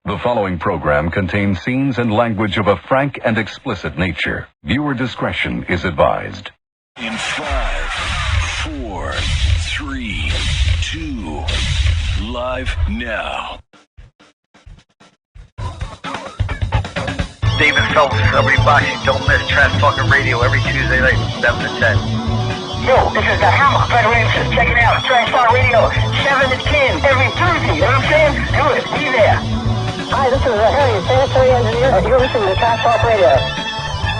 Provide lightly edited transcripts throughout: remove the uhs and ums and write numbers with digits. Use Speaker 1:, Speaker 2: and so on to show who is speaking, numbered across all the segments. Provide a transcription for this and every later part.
Speaker 1: The following program contains scenes and language of a frank and explicit nature. Viewer discretion is advised.
Speaker 2: In 5, 4, 3, 2, live now.
Speaker 3: David Phelps, Celebrity Boxing. Don't miss Trash Talking Radio every Tuesday night from 7 to 10.
Speaker 4: Yo, this is the Hammer. Fred Ramses. Check it out. Trash Talk Radio, 7 to 10 every Tuesday. You know what I'm saying? Do it. Be there.
Speaker 5: Hi, this is Harry, sanitary engineer. You're listening to Trash Talk Radio.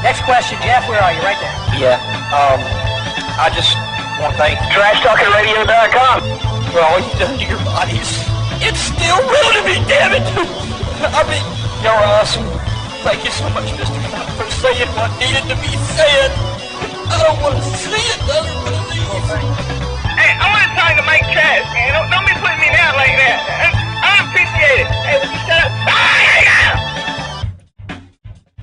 Speaker 6: Next question, Jeff. Where are you? Right there.
Speaker 3: Yeah. I just want to thank
Speaker 4: TrashTalkingRadio.com
Speaker 6: for all you've done to your bodies. It's still real to me, damn it! I mean, you're awesome. Thank you so much, Mr. Trump, for saying what needed to be said. I don't want to see it. I don't want to leave.
Speaker 7: Hey, I want to talk to Mike Trash, man. Don't be putting me down like that. I appreciate it. Hey, would you shut up?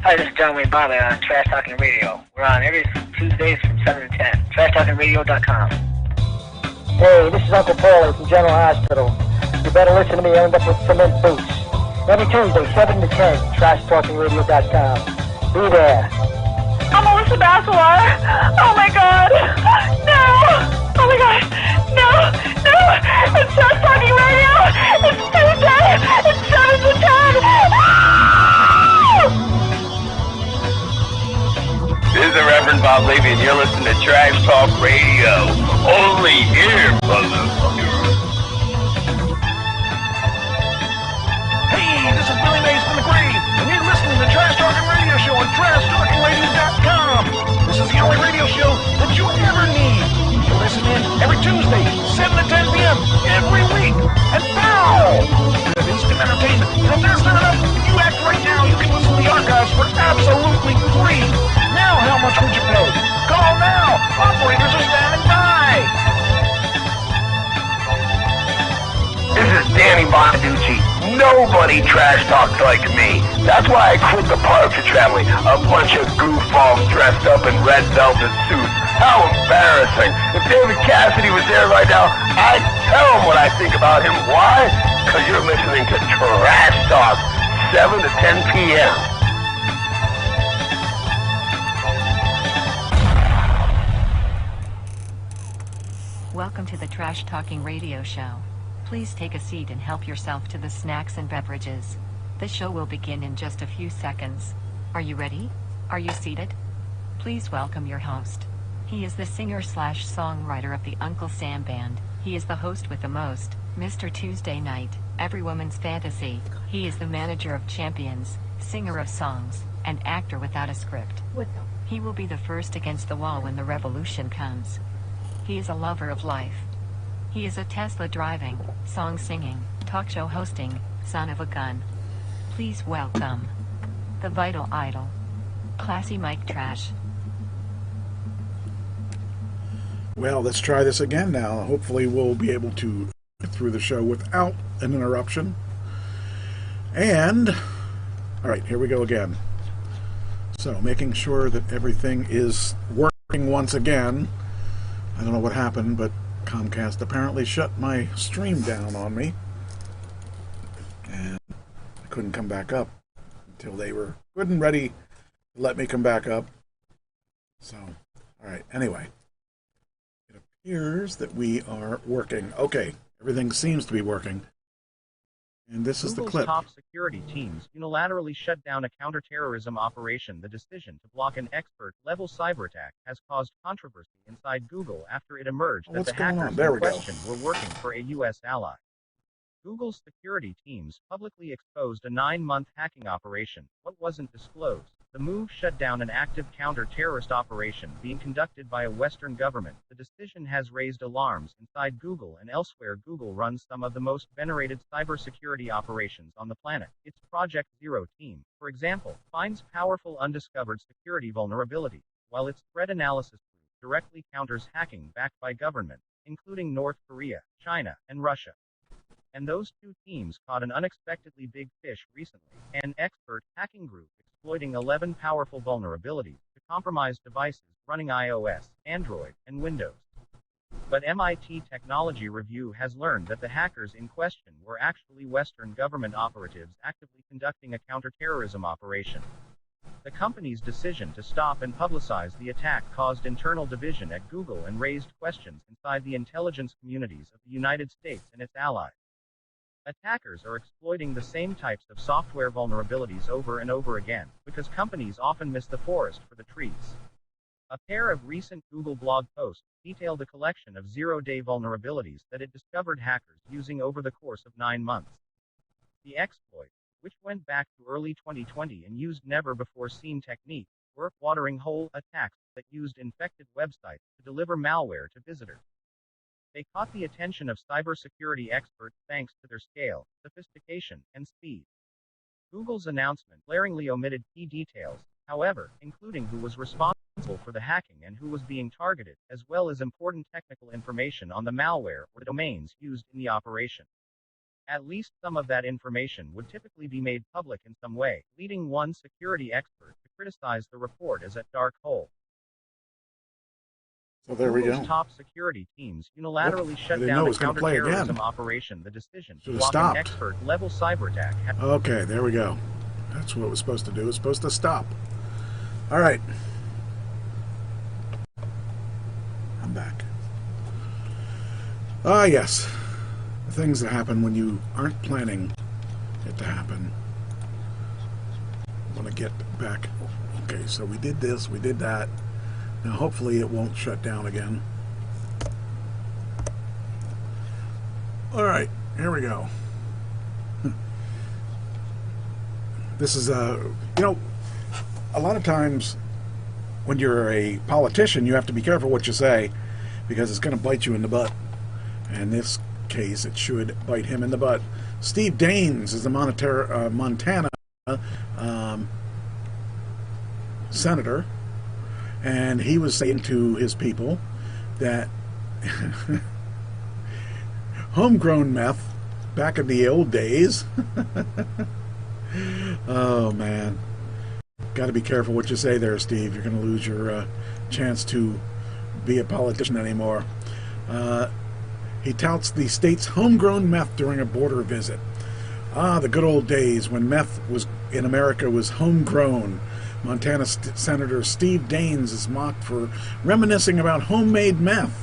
Speaker 3: Hi, this is John Wayne Bobbitt on Trash Talking Radio. We're on every Tuesdays from 7 to 10. TrashTalkingRadio.com.
Speaker 5: Hey, this is Uncle Paulie from General Hospital. You better listen to me. I end up with cement boots. Every Tuesday, 7 to 10. TrashTalkingRadio.com. Be there.
Speaker 7: I'm Melissa Bachelor. Oh my God. No. Oh my God. No. No. It's Trash Talking Radio. It's Tuesday. It's 7 to 10.
Speaker 8: This is the Reverend Bob Levy, and you're listening to Trash Talk Radio. Only here, motherfucker.
Speaker 9: Hey, this is Billy Mays from the grave, and you're listening to Trash Talking Radio Show on TrashTalkingRadio.com. This is the only radio show that you ever need. You listen in every Tuesday, 7 to 10 p.m. every week. And now, you have instant entertainment. And if that's not enough, if you act right now, you can listen to the archives for absolutely free. Now, how much would you pay? Call now. Operators are standing by.
Speaker 8: This is Danny Bonaducci. Nobody trash talks like me. That's why I quit the Partridge Family. A bunch of goofballs dressed up in red velvet suits. How embarrassing. If David Cassidy was there right now, I'd tell him what I think about him. Why? Because you're listening to Trash Talk, 7 to 10 p.m.
Speaker 10: Welcome to the Trash Talking Radio Show. Please take a seat and help yourself to the snacks and beverages. The show will begin in just a few seconds. Are you ready? Are you seated? Please welcome your host. He is the singer/songwriter of the Uncle Sam Band. He is the host with the most, Mr. Tuesday Night, Every Woman's Fantasy. He is the manager of champions, singer of songs, and actor without a script. He will be the first against the wall when the revolution comes. He is a lover of life. He is a Tesla driving, song singing, talk show hosting, son of a gun. Please welcome the vital idol, Classy Mike Trash.
Speaker 9: Well, let's try this again now. Hopefully we'll be able to get through the show without an interruption. And, all right, here we go again. So, making sure that everything is working once again. I don't know what happened, but Comcast apparently shut my stream down on me. And I couldn't come back up until they were good and ready to let me come back up. So, all right, anyway. It appears that we are working. Okay, everything seems to be working. And this is the clip.
Speaker 11: Top security teams unilaterally shut down a counterterrorism operation. The decision to block an expert-level cyber attack has caused controversy inside Google after it emerged that the hackers in question were working for a U.S. ally. Google's security teams publicly exposed a 9-month hacking operation. What wasn't disclosed? The move shut down an active counter-terrorist operation being conducted by a Western government. The decision has raised alarms inside Google and elsewhere. Google runs some of the most venerated cybersecurity operations on the planet. Its Project Zero team, for example, finds powerful undiscovered security vulnerabilities, while its threat analysis group directly counters hacking backed by governments, including North Korea, China, and Russia. And those two teams caught an unexpectedly big fish recently. An expert hacking group exploiting 11 powerful vulnerabilities to compromise devices running iOS, Android, and Windows. But MIT Technology Review has learned that the hackers in question were actually Western government operatives actively conducting a counterterrorism operation. The company's decision to stop and publicize the attack caused internal division at Google and raised questions inside the intelligence communities of the United States and its allies. Attackers are exploiting the same types of software vulnerabilities over and over again, because companies often miss the forest for the trees. A pair of recent Google blog posts detailed a collection of zero-day vulnerabilities that it discovered hackers using over the course of 9 months. The exploits, which went back to early 2020 and used never-before-seen techniques, were watering hole attacks that used infected websites to deliver malware to visitors. They caught the attention of cybersecurity experts thanks to their scale, sophistication, and speed. Google's announcement glaringly omitted key details, however, including who was responsible for the hacking and who was being targeted, as well as important technical information on the malware or the domains used in the operation. At least some of that information would typically be made public in some way, leading one security expert to criticize the report as a dark hole.
Speaker 12: So there we
Speaker 11: Google's
Speaker 12: go.
Speaker 11: top security teams unilaterally shut
Speaker 12: didn't
Speaker 11: down
Speaker 12: know it
Speaker 11: a
Speaker 12: was gonna play
Speaker 11: counterterrorism
Speaker 12: again.
Speaker 11: operation. The decision to
Speaker 12: Should've
Speaker 11: block
Speaker 12: stopped.
Speaker 11: an expert-level cyber attack.
Speaker 12: Okay, there we go. That's what it was supposed to do. It was supposed to stop. All right. I'm back. Ah, yes. The things that happen when you aren't planning it to happen. I want to get back. Okay, so we did this, we did that. Now hopefully it won't shut down again. All right, here we go. This is a lot of times when you're a politician, you have to be careful what you say because it's going to bite you in the butt. In this case, it should bite him in the butt. Steve Daines is the Montana senator, and he was saying to his people that homegrown meth back in the old days. Oh man, got to be careful what you say there, Steve. You're going to lose your chance to be a politician anymore. He touts the state's homegrown meth during a border visit. Ah, the good old days when meth in America was homegrown. Montana Senator Steve Daines is mocked for reminiscing about homemade meth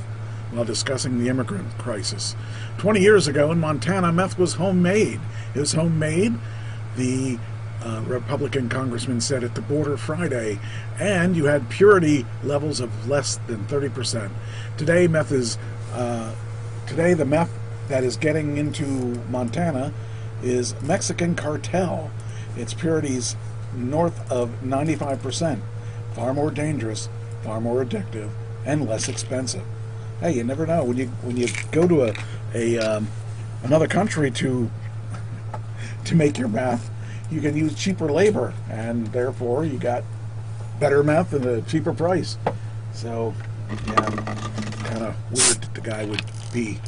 Speaker 12: while discussing the immigrant crisis. 20 years ago in Montana, meth was homemade. It was homemade, the Republican congressman said at the border Friday, and you had purity levels of less than 30%. Today, the meth that is getting into Montana is Mexican cartel. Its purity's north of 95%. Far more dangerous, far more addictive, and less expensive. Hey, you never know when you go to another country to make your meth, you can use cheaper labor, and therefore you got better meth at a cheaper price. So, yeah, kind of weird that the guy would be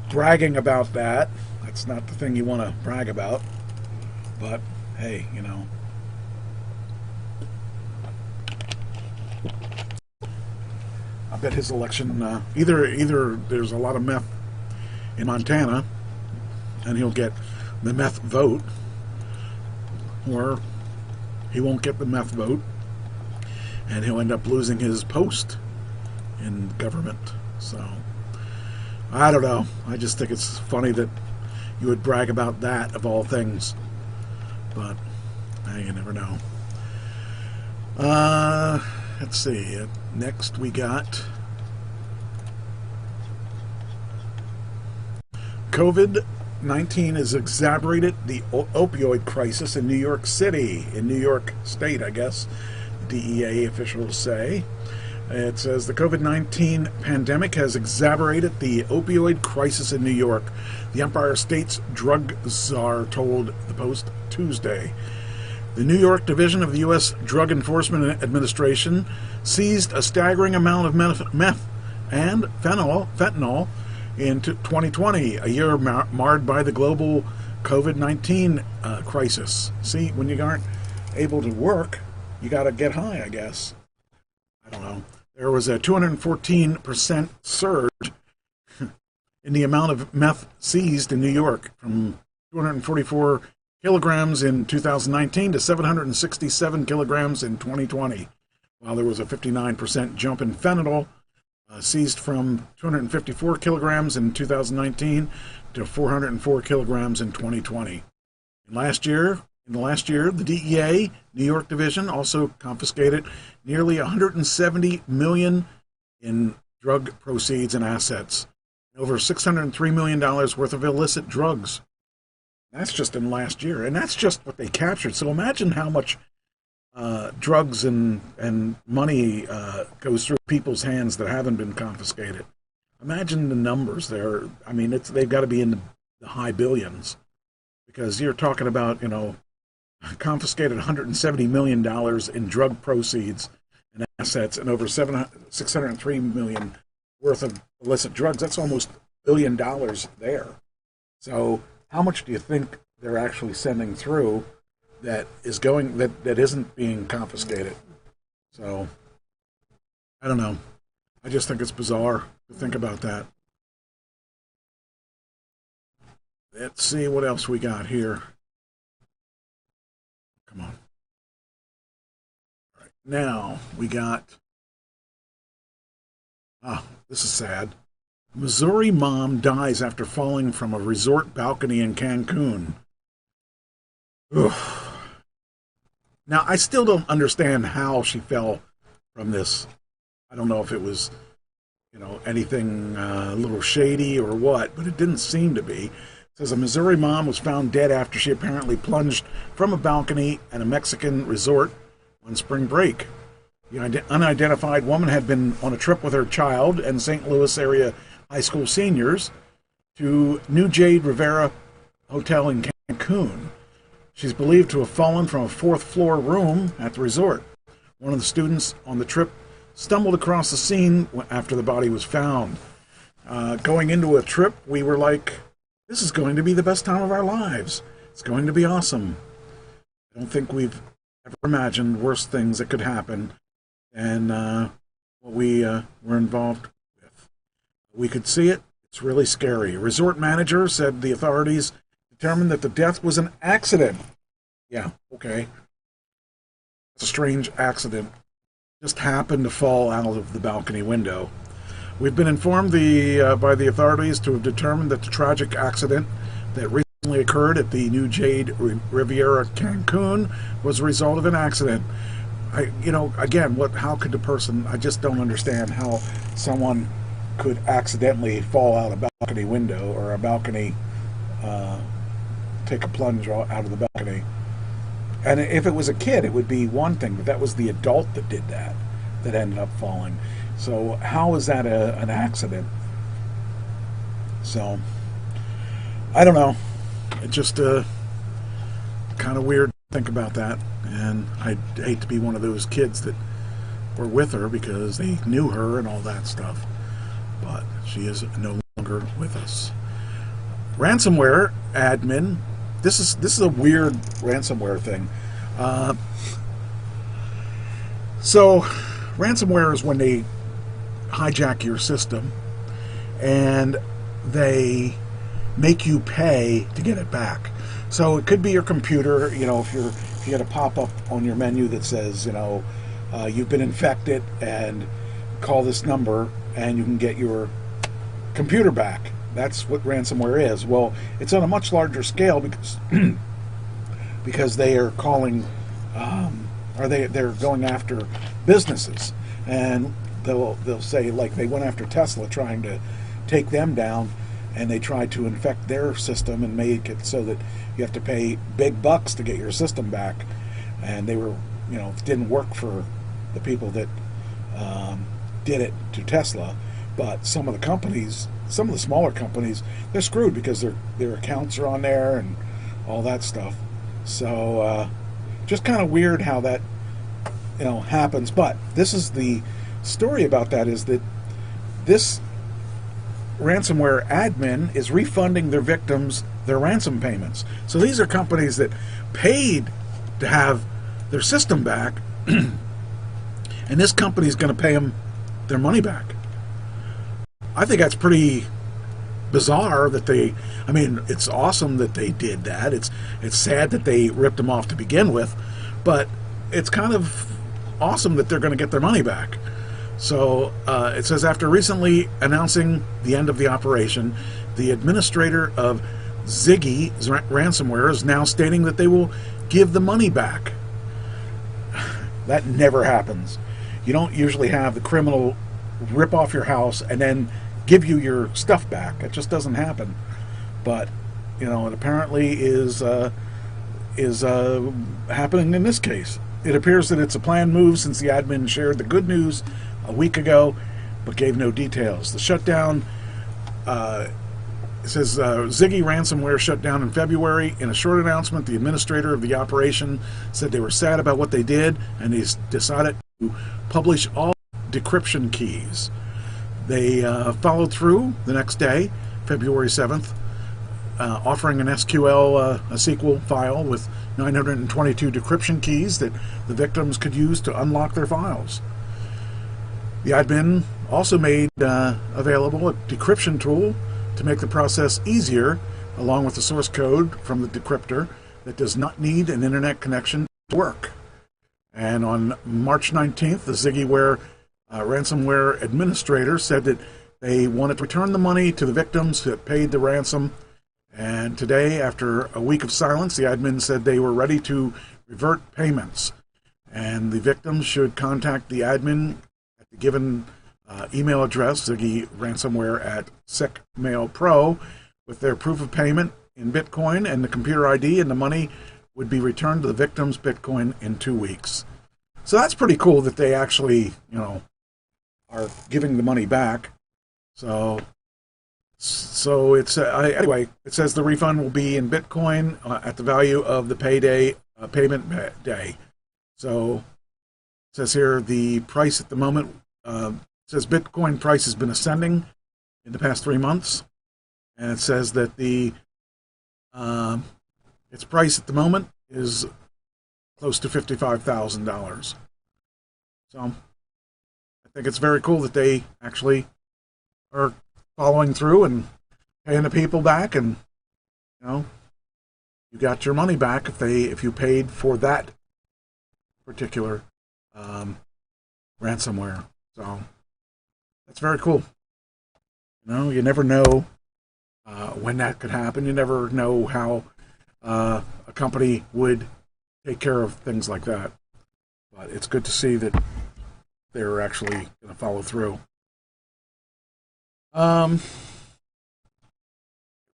Speaker 12: bragging about that. That's not the thing you want to brag about. But hey, I bet his election, either there's a lot of meth in Montana and he'll get the meth vote, or he won't get the meth vote and he'll end up losing his post in government. So I don't know. I just think it's funny that you would brag about that of all things. But hey, you never know. Let's see. Next we got COVID-19 has exacerbated the opioid crisis in New York City, in New York State, I guess, DEA officials say. It says the COVID-19 pandemic has exacerbated the opioid crisis in New York, the Empire State's drug czar told the Post Tuesday. The New York Division of the U.S. Drug Enforcement Administration seized a staggering amount of meth and fentanyl in 2020, a year marred by the global COVID-19 crisis. See, when you aren't able to work, you got to get high, I guess. I don't know. There was a 214% surge in the amount of meth seized in New York, from 244 kilograms in 2019 to 767 kilograms in 2020, while there was a 59% jump in fentanyl, seized from 254 kilograms in 2019 to 404 kilograms in 2020. In the last year, the DEA New York division also confiscated nearly $170 million in drug proceeds and assets, over $603 million worth of illicit drugs. That's just in last year, and that's just what they captured. So imagine how much drugs and money goes through people's hands that haven't been confiscated. Imagine the numbers there. I mean, they've got to be in the high billions, because you're talking about, confiscated $170 million in drug proceeds and assets, and over $603 million worth of illicit drugs. That's almost $1 billion there. So how much do you think they're actually sending through that isn't being confiscated? So I don't know. I just think it's bizarre to think about that. Let's see what else we got here. Come on. All right. Now we got... this is sad. Missouri mom dies after falling from a resort balcony in Cancun. Ugh. Now, I still don't understand how she fell from this. I don't know if it was, anything a little shady or what, but it didn't seem to be. It says a Missouri mom was found dead after she apparently plunged from a balcony at a Mexican resort on spring break. The unidentified woman had been on a trip with her child and St. Louis area high school seniors to New Jade Rivera Hotel in Cancun. She's believed to have fallen from a fourth-floor room at the resort. One of the students on the trip stumbled across the scene after the body was found. Going into a trip, we were like, this is going to be the best time of our lives. It's going to be awesome. I don't think we've ever imagined worse things that could happen than what we were involved with. We could see it. It's really scary. A resort manager said the authorities determined that the death was an accident. Yeah, okay. It's a strange accident. Just happened to fall out of the balcony window. We've been informed by the authorities to have determined that the tragic accident that recently occurred at the New Jade Riviera Cancun was a result of an accident. How could the person, I just don't understand how someone could accidentally fall out a balcony window or a balcony, take a plunge out of the balcony. And if it was a kid, it would be one thing, but that was the adult that did that ended up falling. So how is that an accident? So, I don't know. It's just kind of weird to think about that. And I'd hate to be one of those kids that were with her because they knew her and all that stuff. But she is no longer with us. Ransomware admin. This is a weird ransomware thing. So ransomware is when they hijack your system and they make you pay to get it back. So it could be your computer. If you get a pop-up on your menu that says, you've been infected and call this number and you can get your computer back. That's what ransomware is. Well, it's on a much larger scale because they are calling, they're going after businesses, and they'll say, like, they went after Tesla trying to take them down, and they tried to infect their system and make it so that you have to pay big bucks to get your system back, and they were, didn't work for the people that did it to Tesla, but some of the smaller companies, they're screwed because their accounts are on there and all that stuff. So just kind of weird how that happens. But this is the story about that, is that this ransomware admin is refunding their victims their ransom payments. So these are companies that paid to have their system back, and this company is going to pay them their money back. I think that's pretty bizarre that they, I mean, it's awesome that they did that. It's sad that they ripped them off to begin with, but it's kind of awesome that they're going to get their money back. So it says, after recently announcing the end of the operation, the administrator of Ziggy ransomware is now stating that they will give the money back. That never happens. You don't usually have the criminal rip off your house and then give you your stuff back. It just doesn't happen. But you know, it apparently is happening in this case. It appears that it's a planned move since the admin shared the good news a week ago, but gave no details. The shutdown, it says Ziggy ransomware shut down in February. In a short announcement, the administrator of the operation said they were sad about what they did, and they decided to publish all decryption keys. They followed through the next day, February 7th, offering an SQL, a SQL file with 922 decryption keys that the victims could use to unlock their files. The admin also made available a decryption tool to make the process easier, along with the source code from the decryptor that does not need an internet connection to work. And on March 19th, the Ziggyware ransomware administrator said that they wanted to return the money to the victims that paid the ransom. And today, after a week of silence, the admin said they were ready to revert payments. And the victims should contact the admin at the given email address, Ziggy Ransomware at SecMailPro, with their proof of payment in Bitcoin and the computer ID, and the money would be returned to the victims' Bitcoin in 2 weeks. So that's pretty cool that they actually, you know, are giving the money back. So it's anyway, it says the refund will be in Bitcoin at the value of the payday payment day. So it says here the price at the moment, it says Bitcoin price has been ascending in the past 3 months, and it says that the its price at the moment is close to $55,000. So I think it's very cool that they actually are following through and paying the people back, and you know, you got your money back if you paid for that particular ransomware. So that's very cool. You know, you never know when that could happen. You never know how a company would take care of things like that. But it's good to see that they're actually going to follow through. Get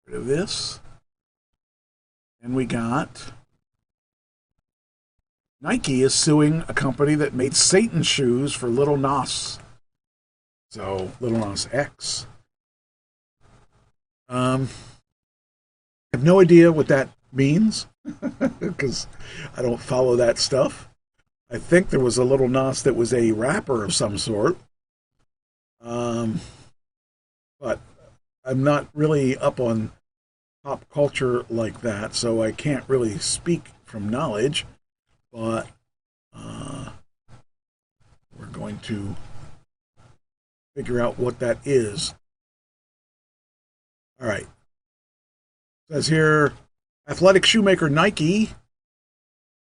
Speaker 12: rid of this. And we got Nike is suing a company that made Satan shoes for Little Nas. So, Little Nas X. I have no idea what that means because I don't follow that stuff. I think there was a Little Nas that was a rapper of some sort. But I'm not really up on pop culture like that, so I can't really speak from knowledge. But we're going to figure out what that is. All right. It says here, athletic shoemaker Nike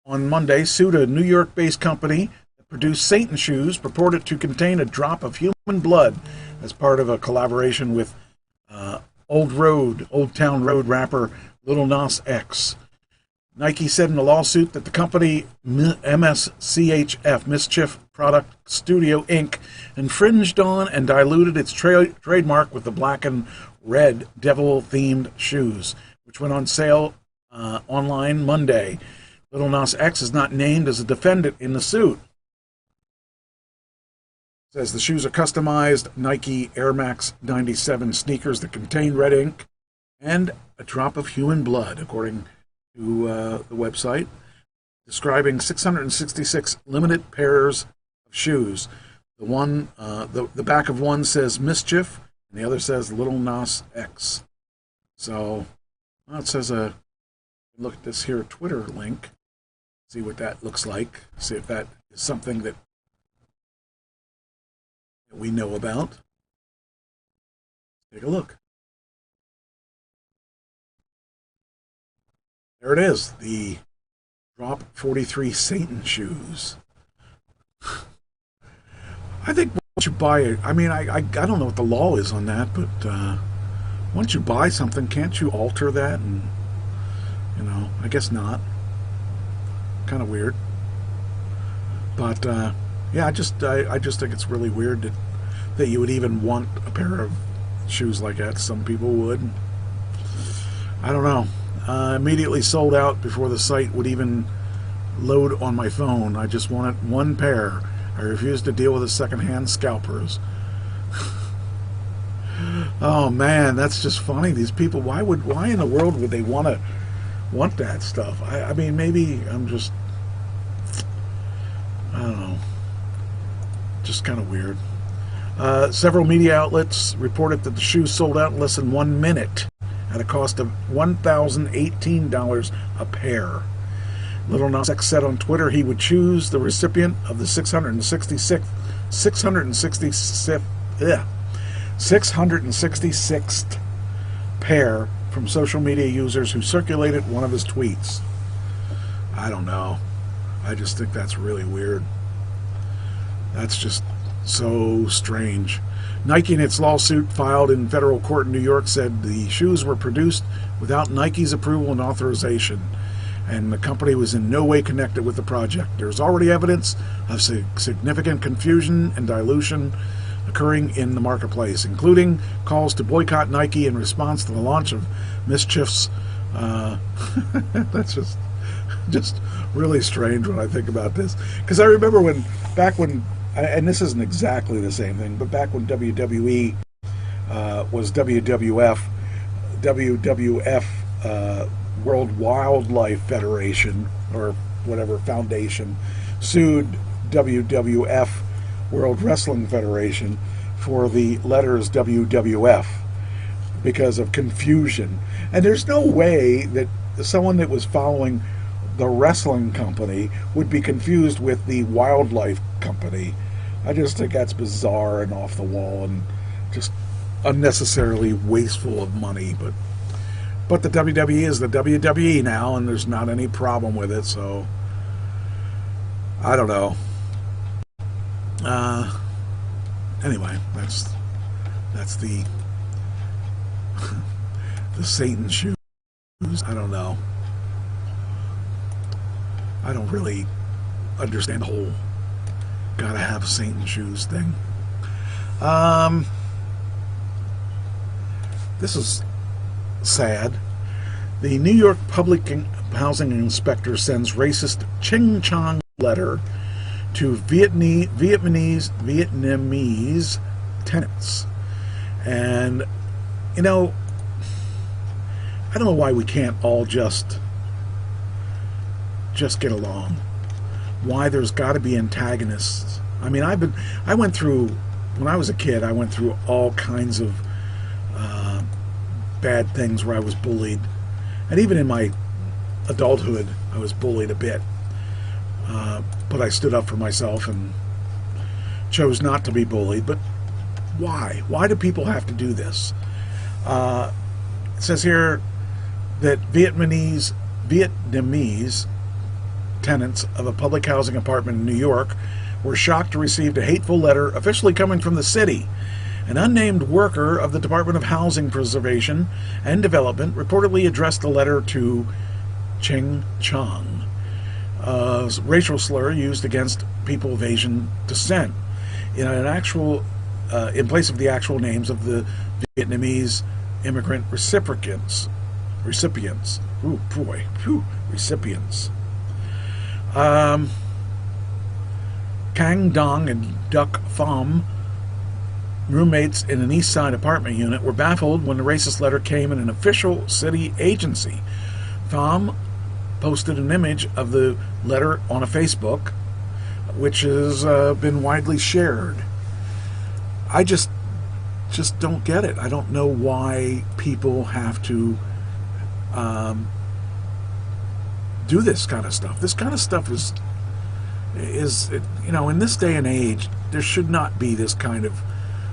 Speaker 12: on Monday sued a New York-based company that produced Satan shoes purported to contain a drop of human blood as part of a collaboration with Old Town Road rapper Little Nas X. Nike said in a lawsuit that the company MSCHF, Mischief Product Studio Inc., infringed on and diluted its trademark with the black and red devil-themed shoes, which went on sale online Monday. Little Nas X is not named as a defendant in the suit. It says the shoes are customized Nike Air Max 97 sneakers that contain red ink and a drop of human blood, according to the website, describing 666 limited pairs of shoes. The back of one says Mischief, and the other says Little Nas X. So, well, it says look at this here Twitter link. See what that looks like. See if that is something that we know about. Take a look. There it is, the Drop 43 Satan shoes. I think once you buy it, I mean, I don't know what the law is on that, but once you buy something, can't you alter that? And, you know, I guess not. Kind of weird. But, yeah, I just think it's really weird that you would even want a pair of shoes like that. Some people would. I don't know. Immediately sold out before the site would even load on my phone. I just wanted one pair. I refuse to deal with the secondhand scalpers. Oh man, that's just funny. These people, why in the world would they want that stuff? I mean, maybe I'm just, I don't know, just kind of weird. Several media outlets reported that the shoes sold out in less than 1 minute at a cost of $1,018 a pair. Lil Nas X said on Twitter he would choose the recipient of the 666th pair from social media users who circulated one of his tweets. I don't know. I just think that's really weird. That's just so strange. Nike, in its lawsuit filed in federal court in New York, said the shoes were produced without Nike's approval and authorization, and the company was in no way connected with the project. There's already evidence of significant confusion and dilution occurring in the marketplace, including calls to boycott Nike in response to the launch of Mischief's. That's just really strange when I think about this, because I remember back when, and this isn't exactly the same thing, but back when WWE was WWF World Wildlife Federation, or whatever foundation, sued WWF World Wrestling Federation for the letters WWF because of confusion. And there's no way that someone that was following the wrestling company would be confused with the wildlife company. I just think that's bizarre and off the wall and just unnecessarily wasteful of money. But the WWE is the WWE now, and there's not any problem with it, so I don't know. Anyway, that's the the Satan shoes. I don't know. I don't really understand the whole gotta have Satan shoes thing. This is sad. The New York Public Housing Inspector sends racist Ching Chong letter to Vietnamese tenants. And, you know, I don't know why we can't all just get along. Why there's got to be antagonists. I mean, I went through, when I was a kid, I went through all kinds of bad things where I was bullied. And even in my adulthood, I was bullied a bit. But I stood up for myself and chose not to be bullied. But why? Why do people have to do this? It says here that Vietnamese tenants of a public housing apartment in New York were shocked to receive a hateful letter officially coming from the city. An unnamed worker of the Department of Housing Preservation and Development reportedly addressed the letter to Ching Chong, a racial slur used against people of Asian descent, in place of the actual names of the Vietnamese immigrant recipients. Ooh, boy, phew, recipients. Kang Dong and Duc Pham, roommates in an East Side apartment unit, were baffled when the racist letter came in an official city agency. Pham posted an image of the letter on a Facebook, which has been widely shared. I just don't get it. I don't know why people have to do do this kind of stuff. This kind of stuff is in this day and age, there should not be this kind of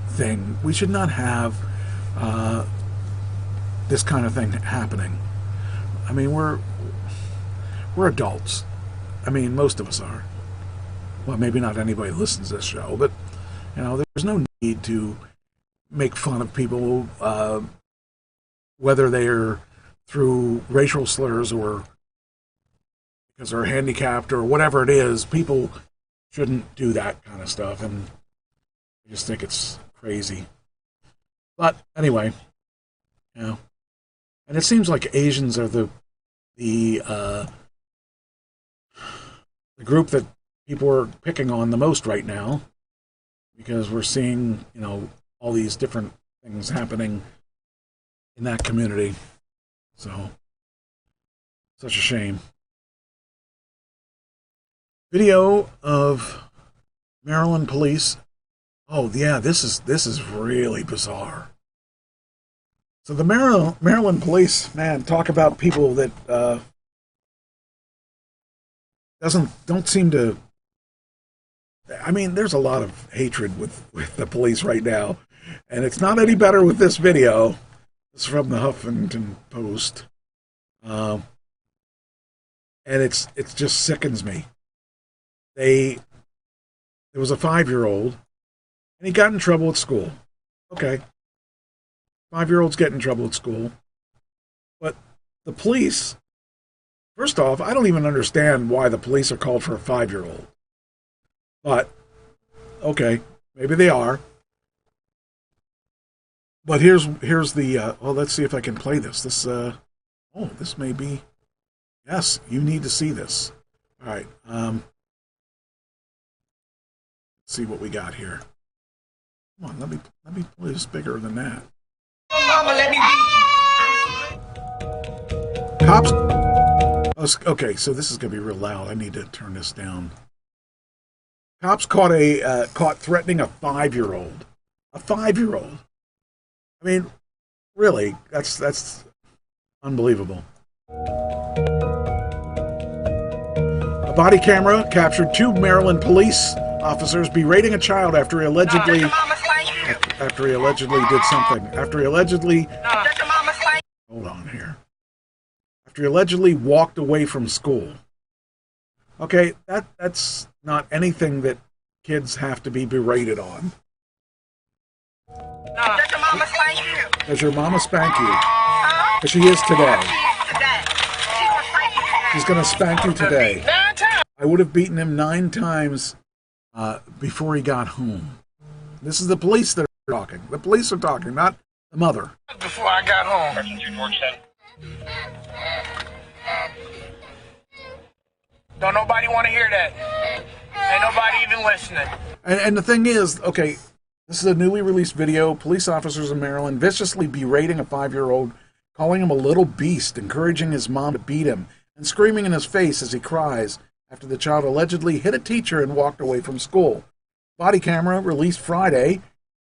Speaker 12: thing. We should not have this kind of thing happening. I mean, we're adults. I mean, most of us are. Well, maybe not anybody who listens to this show, but there's no need to make fun of people, whether they're through racial slurs or because they're handicapped or whatever it is. People shouldn't do that kind of stuff, and I just think it's crazy. But anyway, and it seems like Asians are the group that people are picking on the most right now, because we're seeing, all these different things happening in that community. So, such a shame. Video of Maryland police. Oh yeah, this is really bizarre. So the Maryland police, man, talk about people that don't seem to. I mean, there's a lot of hatred with the police right now, and it's not any better with this video. It's from the Huffington Post, and it just sickens me. There was a 5-year-old, and he got in trouble at school. Okay, 5-year-olds get in trouble at school, but the police. First off, I don't even understand why the police are called for a 5-year-old. But, okay, maybe they are. But here's the, let's see if I can play this. This may be, yes, you need to see this. All right, let's see what we got here. Come on, let me play this bigger than that. Mama, let me beat you. Cops. Okay, so this is going to be real loud. I need to turn this down. Cops caught threatening a 5-year-old. A 5-year-old. I mean, really, that's unbelievable. A body camera captured 2 Maryland police officers berating a child after he allegedly did something. After he allegedly hold on here. After he allegedly walked away from school. Okay, that's not anything that kids have to be berated on.
Speaker 4: Does your mama spank you?
Speaker 12: Does your mama spank you? Because she is today. She's going to spank you today. I would have beaten him 9 times before he got home. This is the police that are talking. The police are talking, not the mother.
Speaker 4: Before I got home. Don't nobody want to hear that. Ain't nobody even listening.
Speaker 12: And the thing is, okay, this is a newly released video. Police officers in Maryland viciously berating a 5-year-old, calling him a little beast, encouraging his mom to beat him, and screaming in his face as he cries after the child allegedly hit a teacher and walked away from school. Body camera released Friday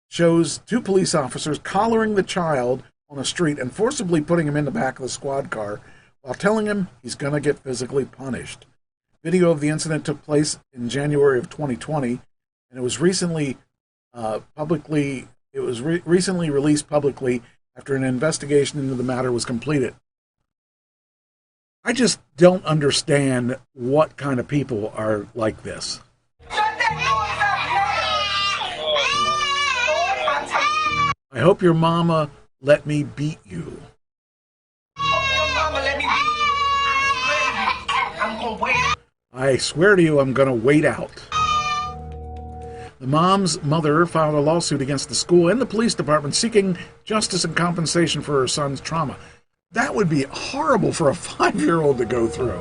Speaker 12: shows 2 police officers collaring the child on a street and forcibly putting him in the back of the squad car while telling him he's going to get physically punished. Video of the incident took place in January of 2020, and it was recently recently released publicly after an investigation into the matter was completed. I just don't understand what kind of people are like this. I hope your mama let me beat you. I swear to you, I'm going to wait out. The mom's mother filed a lawsuit against the school and the police department seeking justice and compensation for her son's trauma. That would be horrible for a 5-year-old to go through.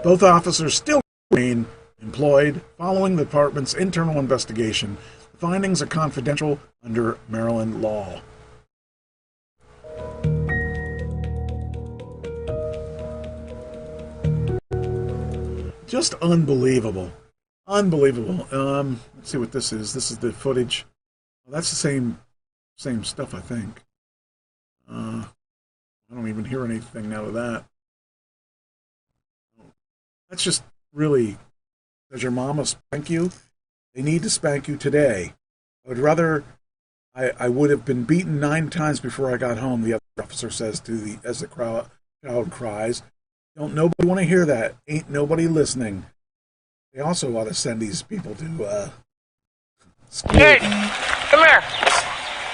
Speaker 12: Both officers still remain employed following the department's internal investigation. The findings are confidential under Maryland law. Just unbelievable. Unbelievable. Let's see what this is. This is the footage. Well, that's the same stuff, I think. I don't even hear anything out of that. That's just really, does your mama spank you? They need to spank you today. I would rather, I would have been beaten 9 times before I got home, the other officer says as the crowd cries. Don't nobody want to hear that. Ain't nobody listening. They also ought to send these people to school.
Speaker 13: Hey, come here.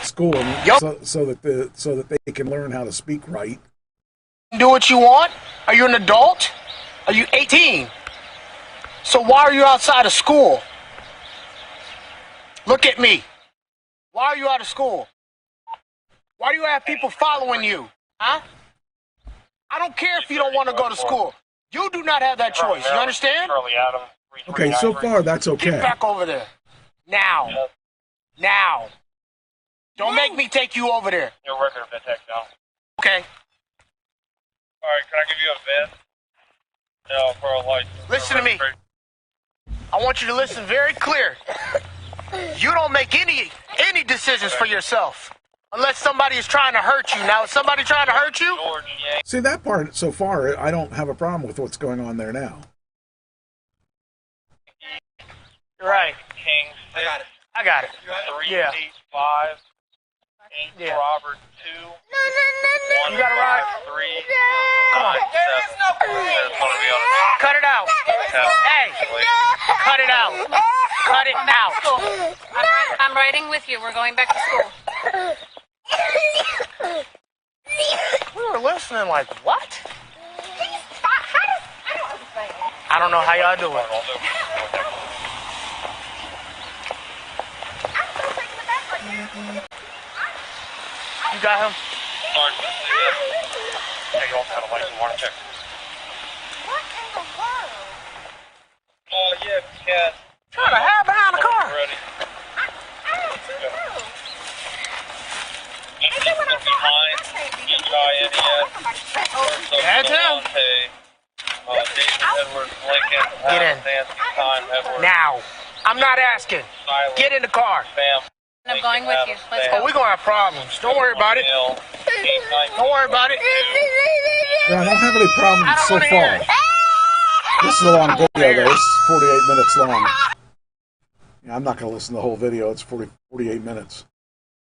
Speaker 12: School,
Speaker 13: Yep.
Speaker 12: so that they can learn how to speak right.
Speaker 13: Do what you want? Are you an adult? Are you 18? So why are you outside of school? Look at me. Why are you out of school? Why do you have people following you? Huh? I don't care if you don't want to go to school. You do not have that choice. You understand?
Speaker 12: Okay, so far that's okay.
Speaker 13: Get back over there. Now. Now. Don't make me take you over there.
Speaker 14: You're working a bit now.
Speaker 13: Okay.
Speaker 14: Alright, can I give you a vest? No, for a license.
Speaker 13: Listen to me. I want you to listen very clear. You don't make any decisions for yourself unless somebody is trying to hurt you. Now, is somebody trying to hurt you?
Speaker 12: See, that part, so far, I don't have a problem with what's going on there now.
Speaker 13: You're right.
Speaker 14: King 6.
Speaker 13: I got it.
Speaker 14: 385.
Speaker 13: Yeah.
Speaker 14: Robert 2.
Speaker 13: You got it right.
Speaker 14: 3.
Speaker 13: Come on. Cut it out. Hey. Cut it out. Cut it out.
Speaker 15: I'm riding with you. We're going back to school.
Speaker 13: We were listening like, what? I don't know how y'all do it. You got him?
Speaker 14: Yeah, you also have a license. Want to check?
Speaker 15: What in the world?
Speaker 14: Oh, yeah, Cat.
Speaker 13: Trying to hide behind the car.
Speaker 14: Ready.
Speaker 15: I don't see you.
Speaker 14: Is it what I behind?
Speaker 13: That's him.
Speaker 14: David Edwards Lincoln.
Speaker 13: Get in.
Speaker 14: Nancy Time Edwards.
Speaker 13: Now. I'm not asking. Get in the car.
Speaker 15: I'm going with you. Let's
Speaker 13: Oh,
Speaker 15: go.
Speaker 13: we're going to have problems. Don't worry about it. Don't worry about it.
Speaker 12: Yeah, I don't have any problems
Speaker 13: I don't
Speaker 12: so
Speaker 13: wanna hear
Speaker 12: far.
Speaker 13: it.
Speaker 12: This is a long video, though. This is 48 minutes long. Yeah, I'm not going to listen to the whole video. It's 48 minutes.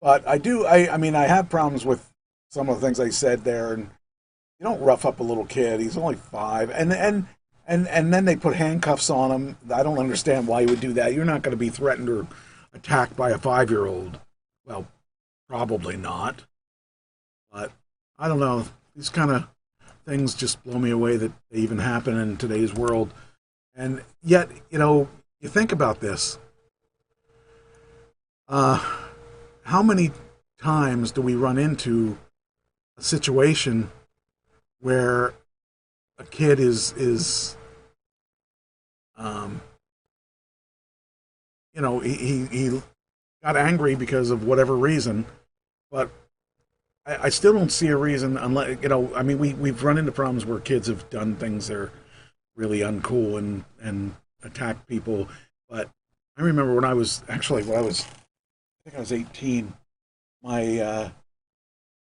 Speaker 12: But I do, I mean, I have problems with some of the things they said there. And you don't rough up a little kid. He's only 5. And then they put handcuffs on him. I don't understand why you would do that. You're not going to be threatened or attacked by a 5-year-old. Well, probably not. But I don't know. These kind of things just blow me away that they even happen in today's world. And yet, you know, you think about this. How many times do we run into a situation where a kid is you know, he got angry because of whatever reason, but I still don't see a reason unless, you know, I mean, we've run into problems where kids have done things that are really uncool and attacked people. But I remember when I was 18, my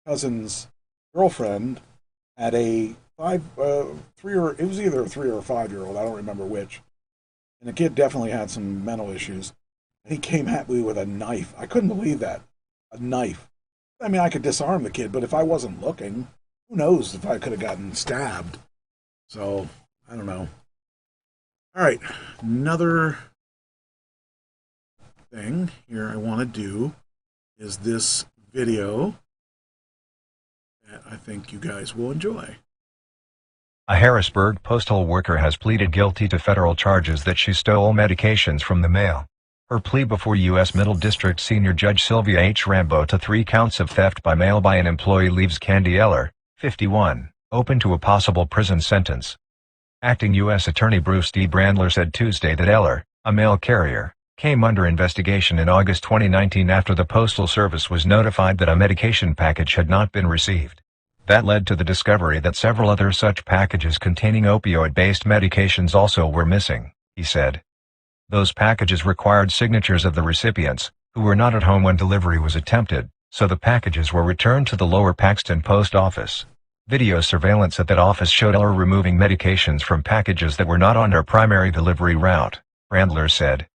Speaker 12: cousin's girlfriend had it was either a 3 or a 5-year-old, I don't remember which. And the kid definitely had some mental issues. And he came at me with a knife. I couldn't believe that. A knife. I mean, I could disarm the kid, but if I wasn't looking, who knows if I could have gotten stabbed. So, I don't know. All right, another thing here I want to do is this video that I think you guys will enjoy.
Speaker 16: A Harrisburg postal worker has pleaded guilty to federal charges that she stole medications from the mail. Her plea before U.S. Middle District Senior Judge Sylvia H. Rambo to 3 counts of theft by mail by an employee leaves Candy Eller, 51, open to a possible prison sentence. Acting U.S. Attorney Bruce D. Brandler said Tuesday that Eller, a mail carrier, came under investigation in August 2019 after the Postal Service was notified that a medication package had not been received. That led to the discovery that several other such packages containing opioid-based medications also were missing, he said. Those packages required signatures of the recipients, who were not at home when delivery was attempted, so the packages were returned to the Lower Paxton post office. Video surveillance at that office showed Eller removing medications from packages that were not on her primary delivery route, Randler said.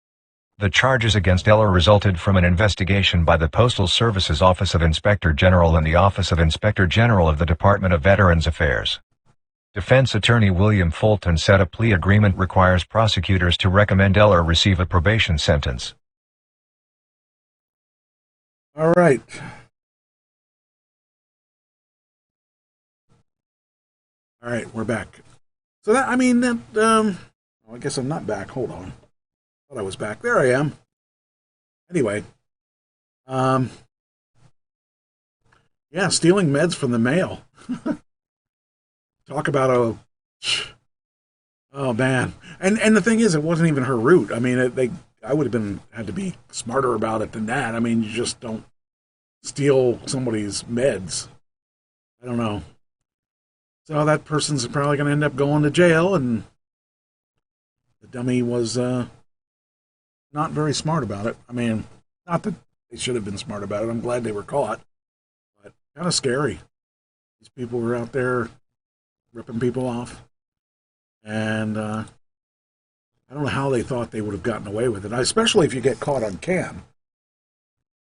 Speaker 16: The charges against Eller resulted from an investigation by the Postal Service's Office of Inspector General and the Office of Inspector General of the Department of Veterans Affairs. Defense attorney William Fulton said a plea agreement requires prosecutors to recommend Eller receive a probation sentence.
Speaker 12: All right. All right, we're back. So that, I mean, that, I guess I'm not back. Hold on. Thought I was back. There I am. Anyway. Yeah, stealing meds from the mail. Talk about oh man. And the thing is, it wasn't even her route. I mean, I would have had to be smarter about it than that. I mean, you just don't steal somebody's meds. I don't know. So that person's probably going to end up going to jail, and the dummy was not very smart about it. I mean, not that they should have been smart about it. I'm glad they were caught, but kind of scary. These people were out there ripping people off, and I don't know how they thought they would have gotten away with it, especially if you get caught on cam.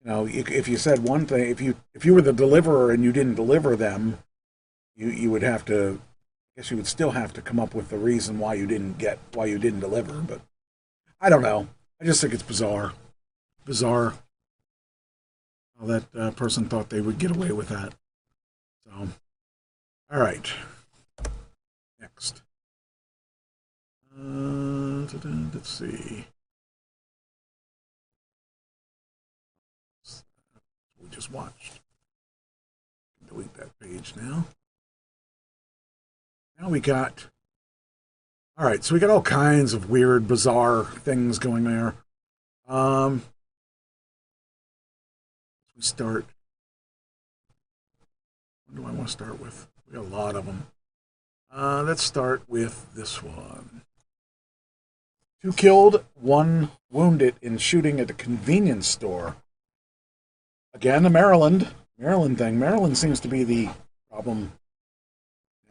Speaker 12: You know, if you said one thing, if you were the deliverer and you didn't deliver them, you would have to, I guess you would still have to come up with the reason why you didn't deliver. But I don't know. I just think it's bizarre how that person thought they would get away with that. So, all right. Next. Let's see. We just watched. Delete that page now. Now we got... All right, so we got all kinds of weird, bizarre things going there. We start... What do I want to start with? We got a lot of them. Let's start with this one. 2 killed, 1 wounded in shooting at a convenience store. Again, a Maryland thing. Maryland seems to be the problem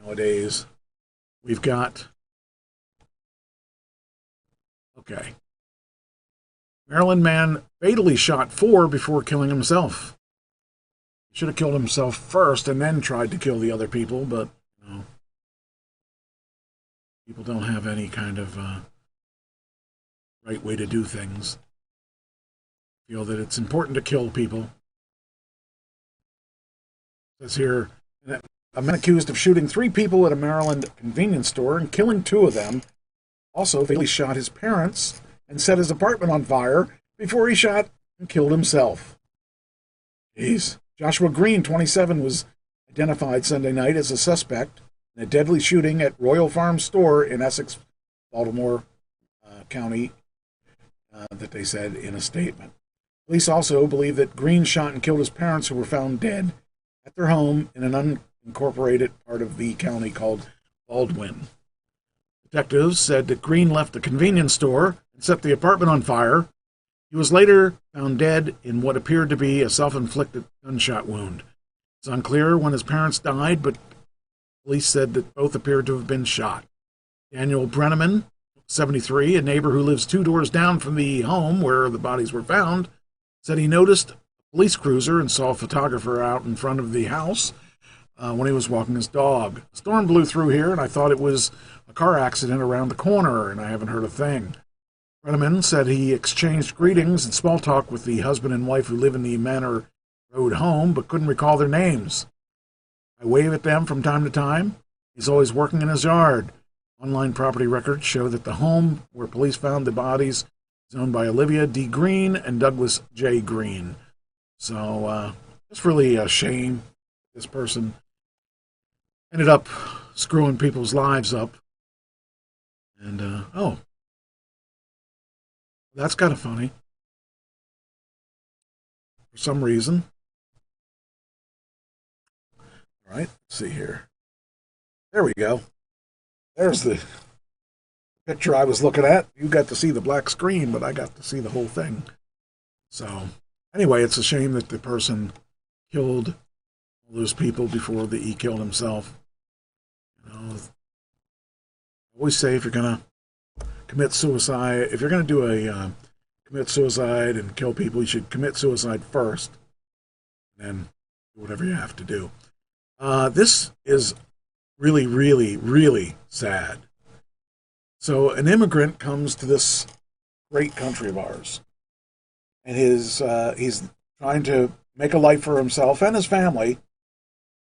Speaker 12: nowadays. We've got... Okay. Maryland man fatally shot 4 before killing himself. He should have killed himself first and then tried to kill the other people, but you know, people don't have any kind of right way to do things. Feel that it's important to kill people. It says here, a man accused of shooting 3 people at a Maryland convenience store and killing 2 of them also fatally shot his parents and set his apartment on fire before he shot and killed himself. Jeez. Joshua Green, 27, was identified Sunday night as a suspect in a deadly shooting at Royal Farm Store in Essex, Baltimore County, that they said in a statement. Police also believe that Green shot and killed his parents, who were found dead at their home in an unincorporated part of the county called Baldwin. Detectives said that Green left the convenience store and set the apartment on fire. He was later found dead in what appeared to be a self-inflicted gunshot wound. It's unclear when his parents died, but police said that both appeared to have been shot. Daniel Brenneman, 73, a neighbor who lives 2 doors down from the home where the bodies were found, said he noticed a police cruiser and saw a photographer out in front of the house when he was walking his dog. A storm blew through here, and I thought it was a car accident around the corner, and I haven't heard a thing. Brenneman said he exchanged greetings and small talk with the husband and wife who live in the Manor Road home, but couldn't recall their names. I wave at them from time to time. He's always working in his yard. Online property records show that the home where police found the bodies is owned by Olivia D. Green and Douglas J. Green. So it's really a shame this person ended up screwing people's lives up. And, oh, that's kind of funny. For some reason. All right, let's see here. There we go. There's the picture I was looking at. You got to see the black screen, but I got to see the whole thing. So, anyway, it's a shame that the person killed all those people before he killed himself. You know, I always say if you're going to commit suicide, if you're going to do a commit suicide and kill people, you should commit suicide first, and then do whatever you have to do. This is really, really, really sad. So an immigrant comes to this great country of ours, and he's trying to make a life for himself and his family,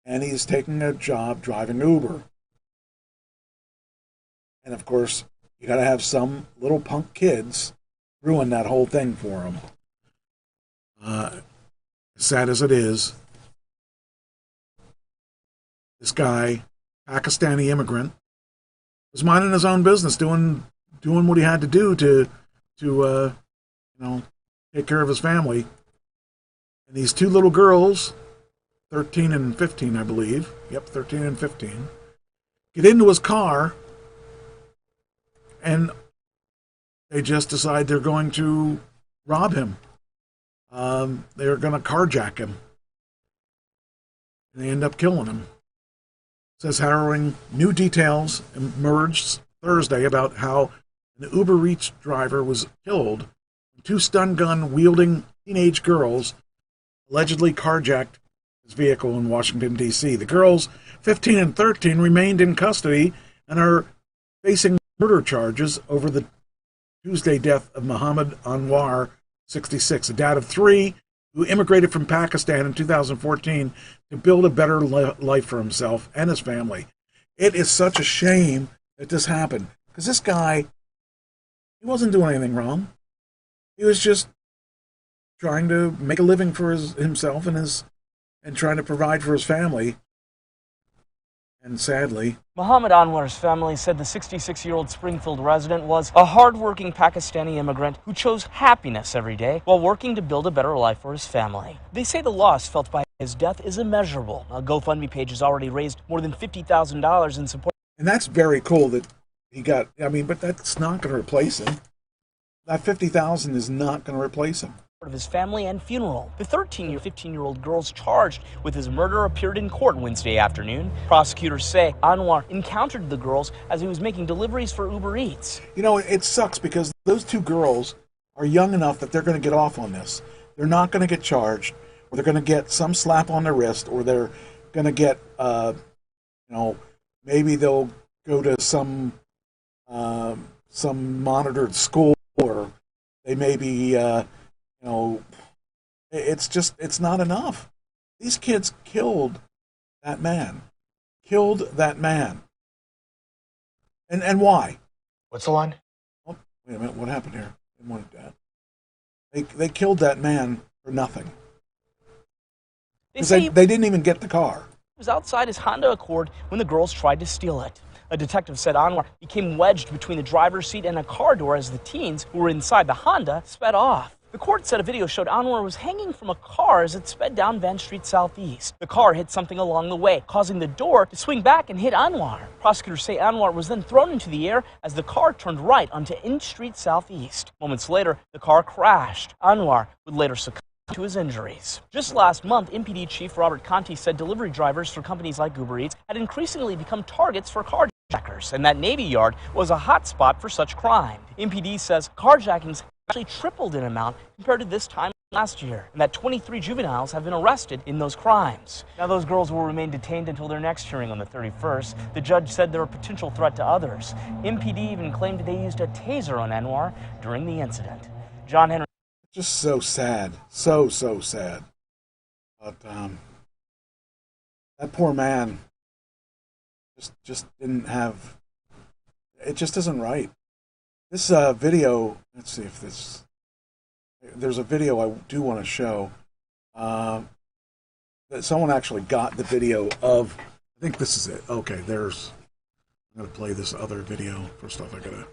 Speaker 12: and he's taking a job driving Uber. And of course, you got to have some little punk kids ruin that whole thing for him. As sad as it is, this guy, Pakistani immigrant, was minding his own business, doing what he had to do to take care of his family. And these two little girls, 13 and 15, I believe. Yep, 13 and 15. Get into his car, and they just decide they're going to rob him. They're going to carjack him. And they end up killing him. It says harrowing new details emerged Thursday about how an Uber Eats driver was killed when two stun gun wielding teenage girls allegedly carjacked his vehicle in Washington, D.C. The girls, 15 and 13, remained in custody and are facing murder charges over the Tuesday death of Muhammad Anwar, 66, a dad of three who immigrated from Pakistan in 2014 to build a better life for himself and his family. It is such a shame that this happened, because this guy, he wasn't doing anything wrong. He was just trying to make a living for himself and trying to provide for his family. And sadly,
Speaker 17: Muhammad Anwar's family said the 66-year-old Springfield resident was a hard-working Pakistani immigrant who chose happiness every day while working to build a better life for his family. They say the loss felt by his death is immeasurable. A GoFundMe page has already raised more than $50,000 in support.
Speaker 12: And that's very cool that he got, but that's not going to replace him. That $50,000 is not going to replace him.
Speaker 17: Of his family and funeral. The 13 and 15-year-old girls charged with his murder appeared in court Wednesday afternoon. Prosecutors say Anwar encountered the girls as he was making deliveries for Uber Eats.
Speaker 12: You know, it sucks because those two girls are young enough that they're going to get off on this. They're not going to get charged, or they're going to get some slap on their wrist, or they're going to get, maybe they'll go to some monitored school, or they may be, it's not enough. These kids killed that man. And why?
Speaker 18: What's the line?
Speaker 12: Oh, wait a minute, what happened here? They wanted that. They killed that man for nothing. They didn't even get the car.
Speaker 17: He was outside his Honda Accord when the girls tried to steal it. A detective said Anwar became wedged between the driver's seat and a car door as the teens, who were inside the Honda, sped off. The court said a video showed Anwar was hanging from a car as it sped down Van Street Southeast. The car hit something along the way, causing the door to swing back and hit Anwar. Prosecutors say Anwar was then thrown into the air as the car turned right onto Inch Street Southeast. Moments later, the car crashed. Anwar would later succumb to his injuries. Just last month, MPD Chief Robert Conti said delivery drivers for companies like Uber Eats had increasingly become targets for carjackers, and that Navy Yard was a hotspot for such crime. MPD says carjackings actually tripled in amount compared to this time last year, and that 23 juveniles have been arrested in those crimes. Now, those girls will remain detained until their next hearing on the 31st. The judge said they're a potential threat to others. MPD even claimed they used a taser on Anwar during the incident. John Henry.
Speaker 12: Just so sad. So sad. But that poor man just didn't have... It just isn't right. This video, let's see if this... There's a video I do want to show. That someone actually got the video of... I think this is it. Okay, there's... I'm going to play this other video. First off, I got to...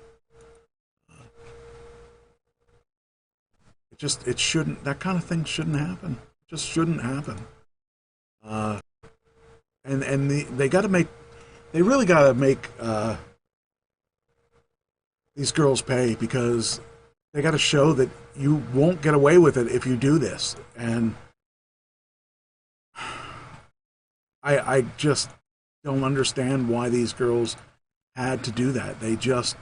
Speaker 12: It shouldn't... That kind of thing shouldn't happen. It just shouldn't happen. And they got to make... They really got to make... these girls pay, because they got to show that you won't get away with it if you do this. And I just don't understand why these girls had to do that. They just...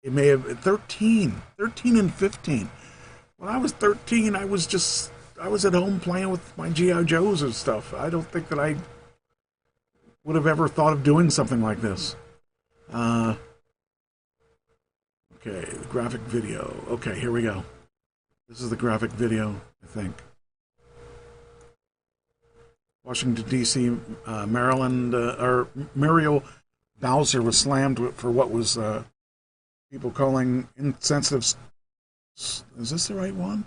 Speaker 12: It may have 13 and 15. When I was 13, I was at home playing with my G.I. Joes and stuff. I don't think that I would have ever thought of doing something like this. Okay, the graphic video. Okay, here we go. This is the graphic video, I think. Washington, D.C., Maryland, or Muriel Bowser was slammed for what was people calling insensitive... Is this the right one?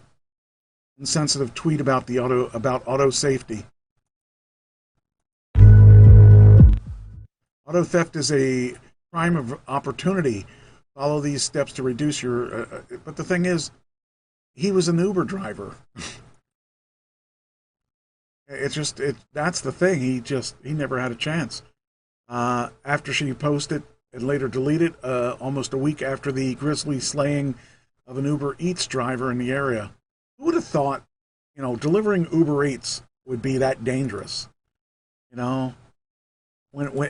Speaker 12: Insensitive tweet about auto safety. Auto theft is a crime of opportunity. Follow these steps to reduce your... but the thing is, he was an Uber driver. That's the thing. He never had a chance. After she posted and later deleted, almost a week after the grisly slaying of an Uber Eats driver in the area. Who would have thought, delivering Uber Eats would be that dangerous? When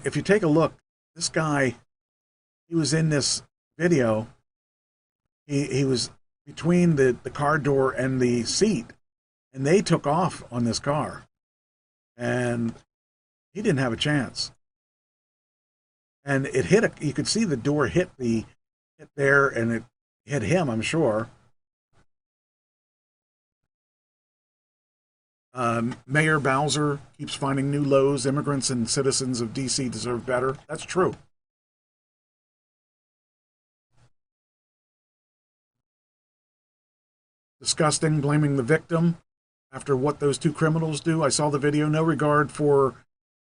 Speaker 12: if you take a look, this guy, he was in this video. He was between the car door and the seat, and they took off on this car, and he didn't have a chance. And it hit you could see the door hit there, and it hit him, I'm sure. Mayor Bowser keeps finding new lows. Immigrants and citizens of D.C. deserve better. That's true. Disgusting, blaming the victim after what those two criminals do. I saw the video. No regard for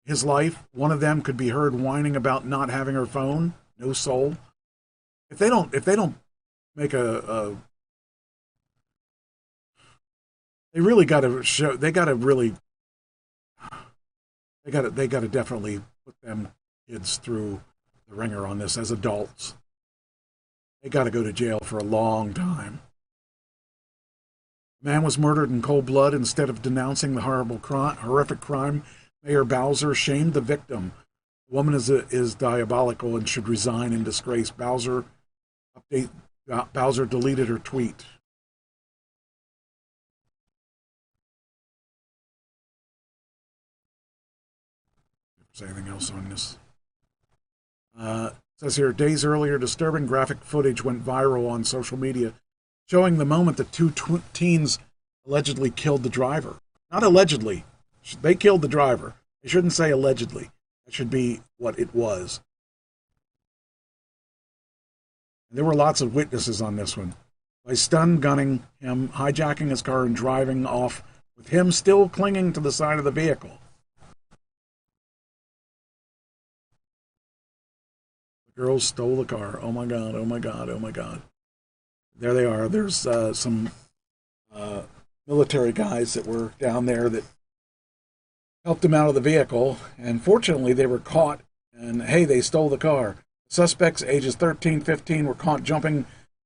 Speaker 12: his life. One of them could be heard whining about not having her phone. No soul. If they don't make they really got to show. They got to definitely put them kids through the ringer on this as adults. They got to go to jail for a long time. Man was murdered in cold blood. Instead of denouncing the horrific crime, Mayor Bowser shamed the victim. The woman is diabolical and should resign in disgrace. Bowser deleted her tweet. If there's anything else on this. It says here, days earlier, disturbing graphic footage went viral on social media, showing the moment that two teens allegedly killed the driver. Not allegedly. They killed the driver. They shouldn't say allegedly. That should be what it was. And there were lots of witnesses on this one. By stun gunning him, hijacking his car, and driving off with him still clinging to the side of the vehicle. The girls stole the car. Oh my God, oh my God, oh my God. There they are. There's some military guys that were down there that helped him out of the vehicle, and fortunately they were caught, and hey, they stole the car. Suspects ages 13, 15 were caught jumping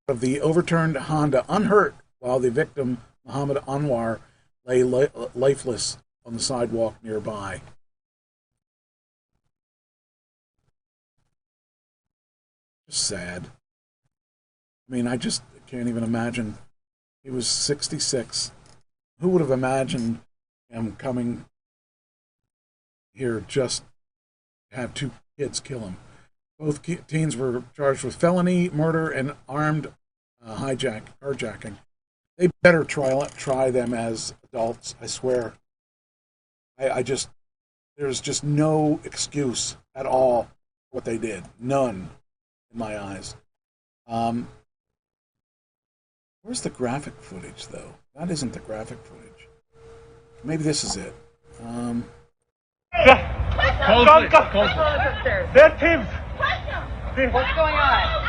Speaker 12: out of the overturned Honda unhurt, while the victim, Muhammad Anwar, lay lifeless on the sidewalk nearby. Just sad. I mean, I just can't even imagine. He was 66. Who would have imagined him coming here just to have two kids kill him? Both teens were charged with felony, murder, and armed carjacking. They better try them as adults, I swear. There's just no excuse at all for what they did. None, in my eyes. Where's the graphic footage, though? That isn't the graphic footage. Maybe this is it.
Speaker 18: They're teams.
Speaker 7: What's going on?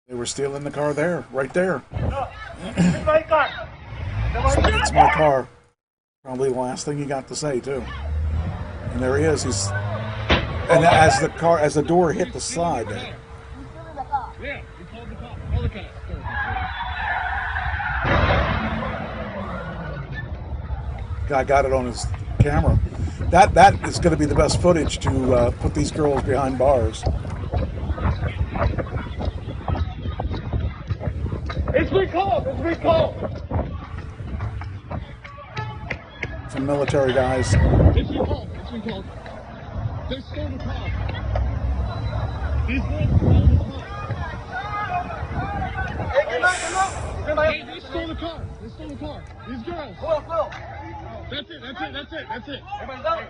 Speaker 12: They were stealing the car there, right there.
Speaker 18: It's my car.
Speaker 12: It's my car. Probably the last thing he got to say, too. And there he is. And as the door hit the side.
Speaker 18: Yeah, we called the cop. Call the cop.
Speaker 12: Guy got it on his camera. That is going to be the best footage to put these girls behind bars.
Speaker 18: It's recalled. It's recalled.
Speaker 12: Some military guys.
Speaker 18: It's recalled. It's recalled. They stole the car. These girls stole the car. Hey, come on, come on. They stole the car. They stole the car. These girls. Whoa. That's it. Everybody down.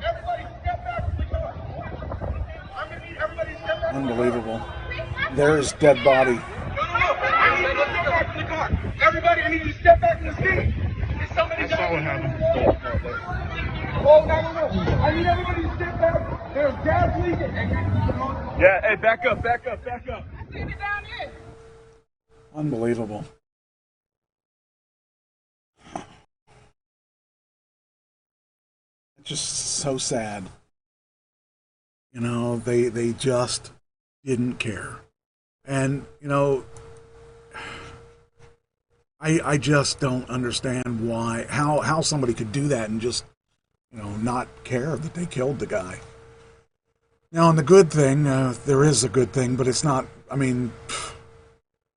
Speaker 18: Everybody step back from the car. I'm going to need everybody to step back.
Speaker 12: Unbelievable. There's dead body.
Speaker 18: Everybody, I need you to step back from the seat. There's somebody down. I saw what happened. Oh, no. I need everybody to step back. There's gas leaking.
Speaker 14: Yeah, hey, back up.
Speaker 12: Unbelievable. It's just so sad. You know, they just didn't care. And, you know, I just don't understand how somebody could do that and just, you know, not care that they killed the guy. Now, on the good thing, there is a good thing, but it's not, I mean,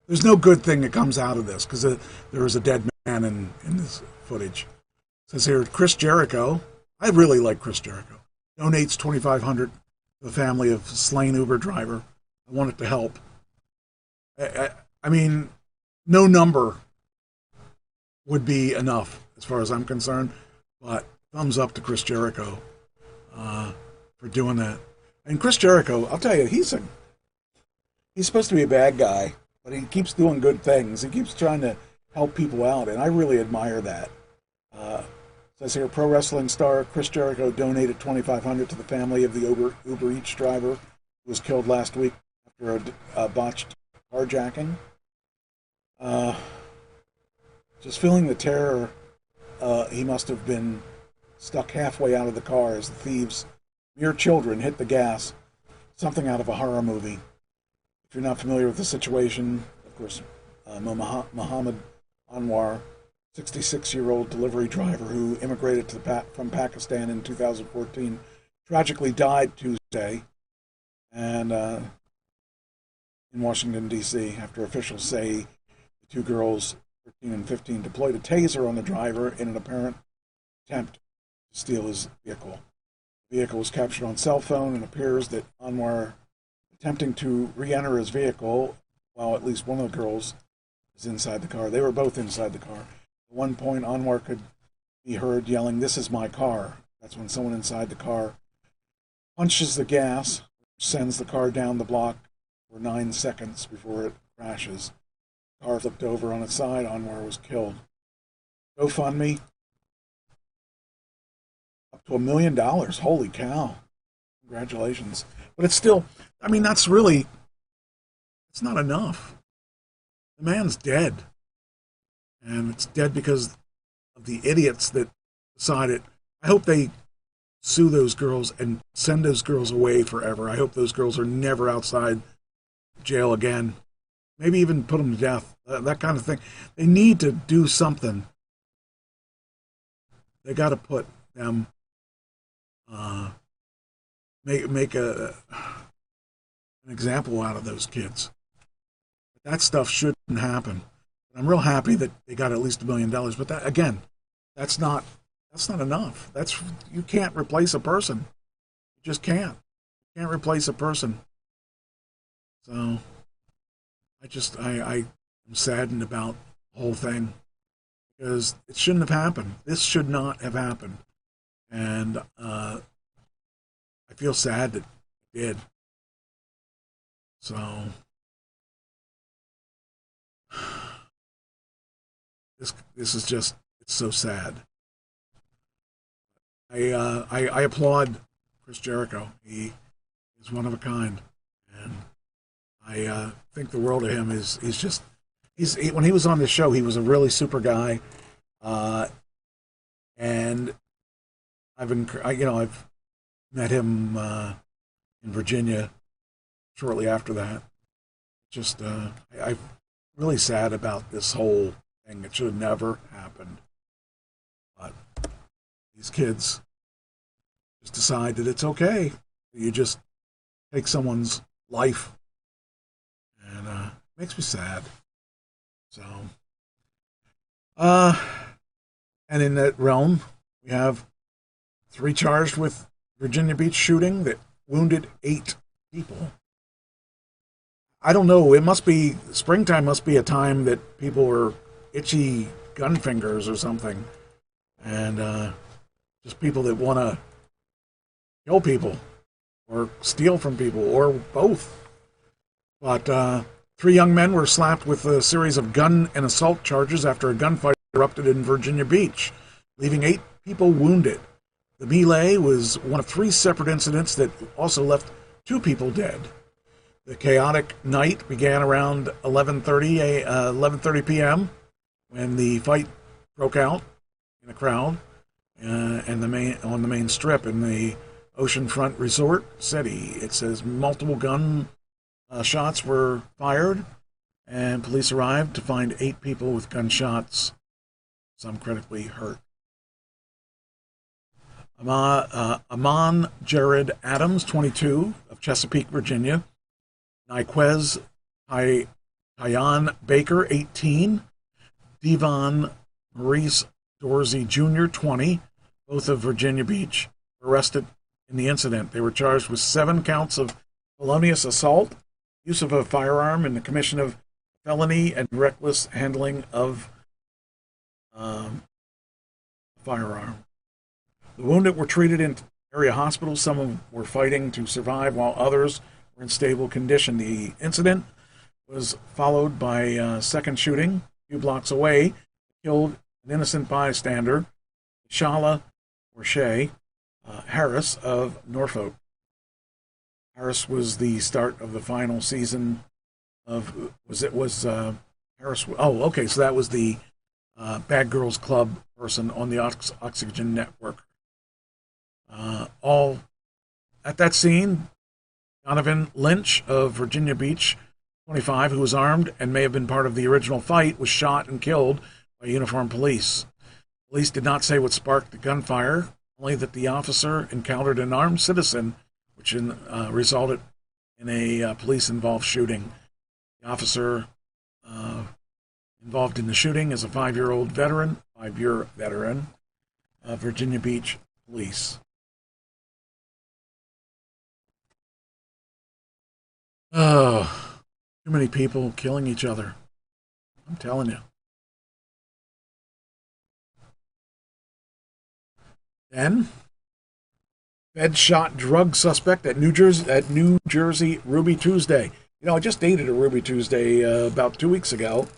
Speaker 12: there's no good thing that comes out of this, because there was a dead man in this footage. It says here, Chris Jericho, I really like Chris Jericho, donates $2,500 to the family of slain Uber driver. I want it to help. I mean, no number would be enough as far as I'm concerned, but thumbs up to Chris Jericho for doing that. And Chris Jericho, I'll tell you, he's supposed to be a bad guy, but he keeps doing good things. He keeps trying to help people out, and I really admire that. Says here, pro wrestling star Chris Jericho donated $2,500 to the family of the Uber Eats driver who was killed last week after a botched carjacking. Just feeling the terror, he must have been stuck halfway out of the car as the thieves, mere children, hit the gas. Something out of a horror movie. If you're not familiar with the situation, of course, Muhammad Anwar, 66-year-old delivery driver who immigrated from Pakistan in 2014, tragically died Tuesday and in Washington, D.C., after officials say the two girls, 13 and 15, deployed a taser on the driver in an apparent attempt to steal his vehicle. The vehicle was captured on cell phone, and appears that Anwar attempting to re-enter his vehicle while at least one of the girls is inside the car. They were both inside the car. At one point, Anwar could be heard yelling, "This is my car." That's when someone inside the car punches the gas, which sends the car down the block for 9 seconds before it crashes. The car flipped over on its side. Anwar was killed. GoFundMe, up to $1 million. Holy cow. Congratulations. But it's still, I mean, it's not enough. The man's dead. And it's dead because of the idiots that decided. I hope they sue those girls and send those girls away forever. I hope those girls are never outside jail again. Maybe even put them to death. That kind of thing. They need to do something. They got to put them, make an example out of those kids. That stuff shouldn't happen. I'm real happy that they got at least $1 million, but that, again, that's not enough. You can't replace a person. You just can't. You can't replace a person. So I'm saddened about the whole thing, because it shouldn't have happened. This should not have happened. And I feel sad that it did. So this is just, it's so sad. I applaud Chris Jericho. He is one of a kind, and I think the world of him. When he was on this show, he was a really super guy, and I've Met him in Virginia shortly after that. Just, I'm really sad about this whole thing. It should have never happened. But these kids just decide that it's okay. You just take someone's life, and it makes me sad. So, and in that realm, we have 3 charged with Virginia Beach shooting that wounded 8 people. I don't know. It must be springtime. Must be a time that people are itchy gun fingers or something, and just people that want to kill people or steal from people or both. But 3 young men were slapped with a series of gun and assault charges after a gunfight erupted in Virginia Beach, leaving 8 people wounded. The melee was one of 3 separate incidents that also left 2 people dead. The chaotic night began around 11:30 p.m. when the fight broke out in a crowd on the main strip in the Oceanfront Resort City. It says multiple gun shots were fired, and police arrived to find 8 people with gunshots, some critically hurt. Amon Jared Adams, 22, of Chesapeake, Virginia. Nyquez Tyon Baker, 18. Devon Maurice Dorsey Jr., 20, both of Virginia Beach, arrested in the incident. They were charged with 7 counts of felonious assault, use of a firearm, and the commission of felony and reckless handling of a firearm. The wounded were treated in area hospitals. Some of them were fighting to survive, while others were in stable condition. The incident was followed by a second shooting a few blocks away, killed an innocent bystander, Shala O'Shea Harris of Norfolk. Harris was the start of the final season of Harris. Oh, okay, so that was the Bad Girls Club person on the Oxygen Network. All at that scene, Donovan Lynch of Virginia Beach, 25, who was armed and may have been part of the original fight, was shot and killed by uniformed police. Police did not say what sparked the gunfire, only that the officer encountered an armed citizen, which resulted in a police-involved shooting. The officer involved in the shooting is a 5-year veteran of Virginia Beach Police. Oh, too many people killing each other. I'm telling you. Then, Fed shot drug suspect at New Jersey Ruby Tuesday. You know, I just dated a Ruby Tuesday about 2 weeks ago.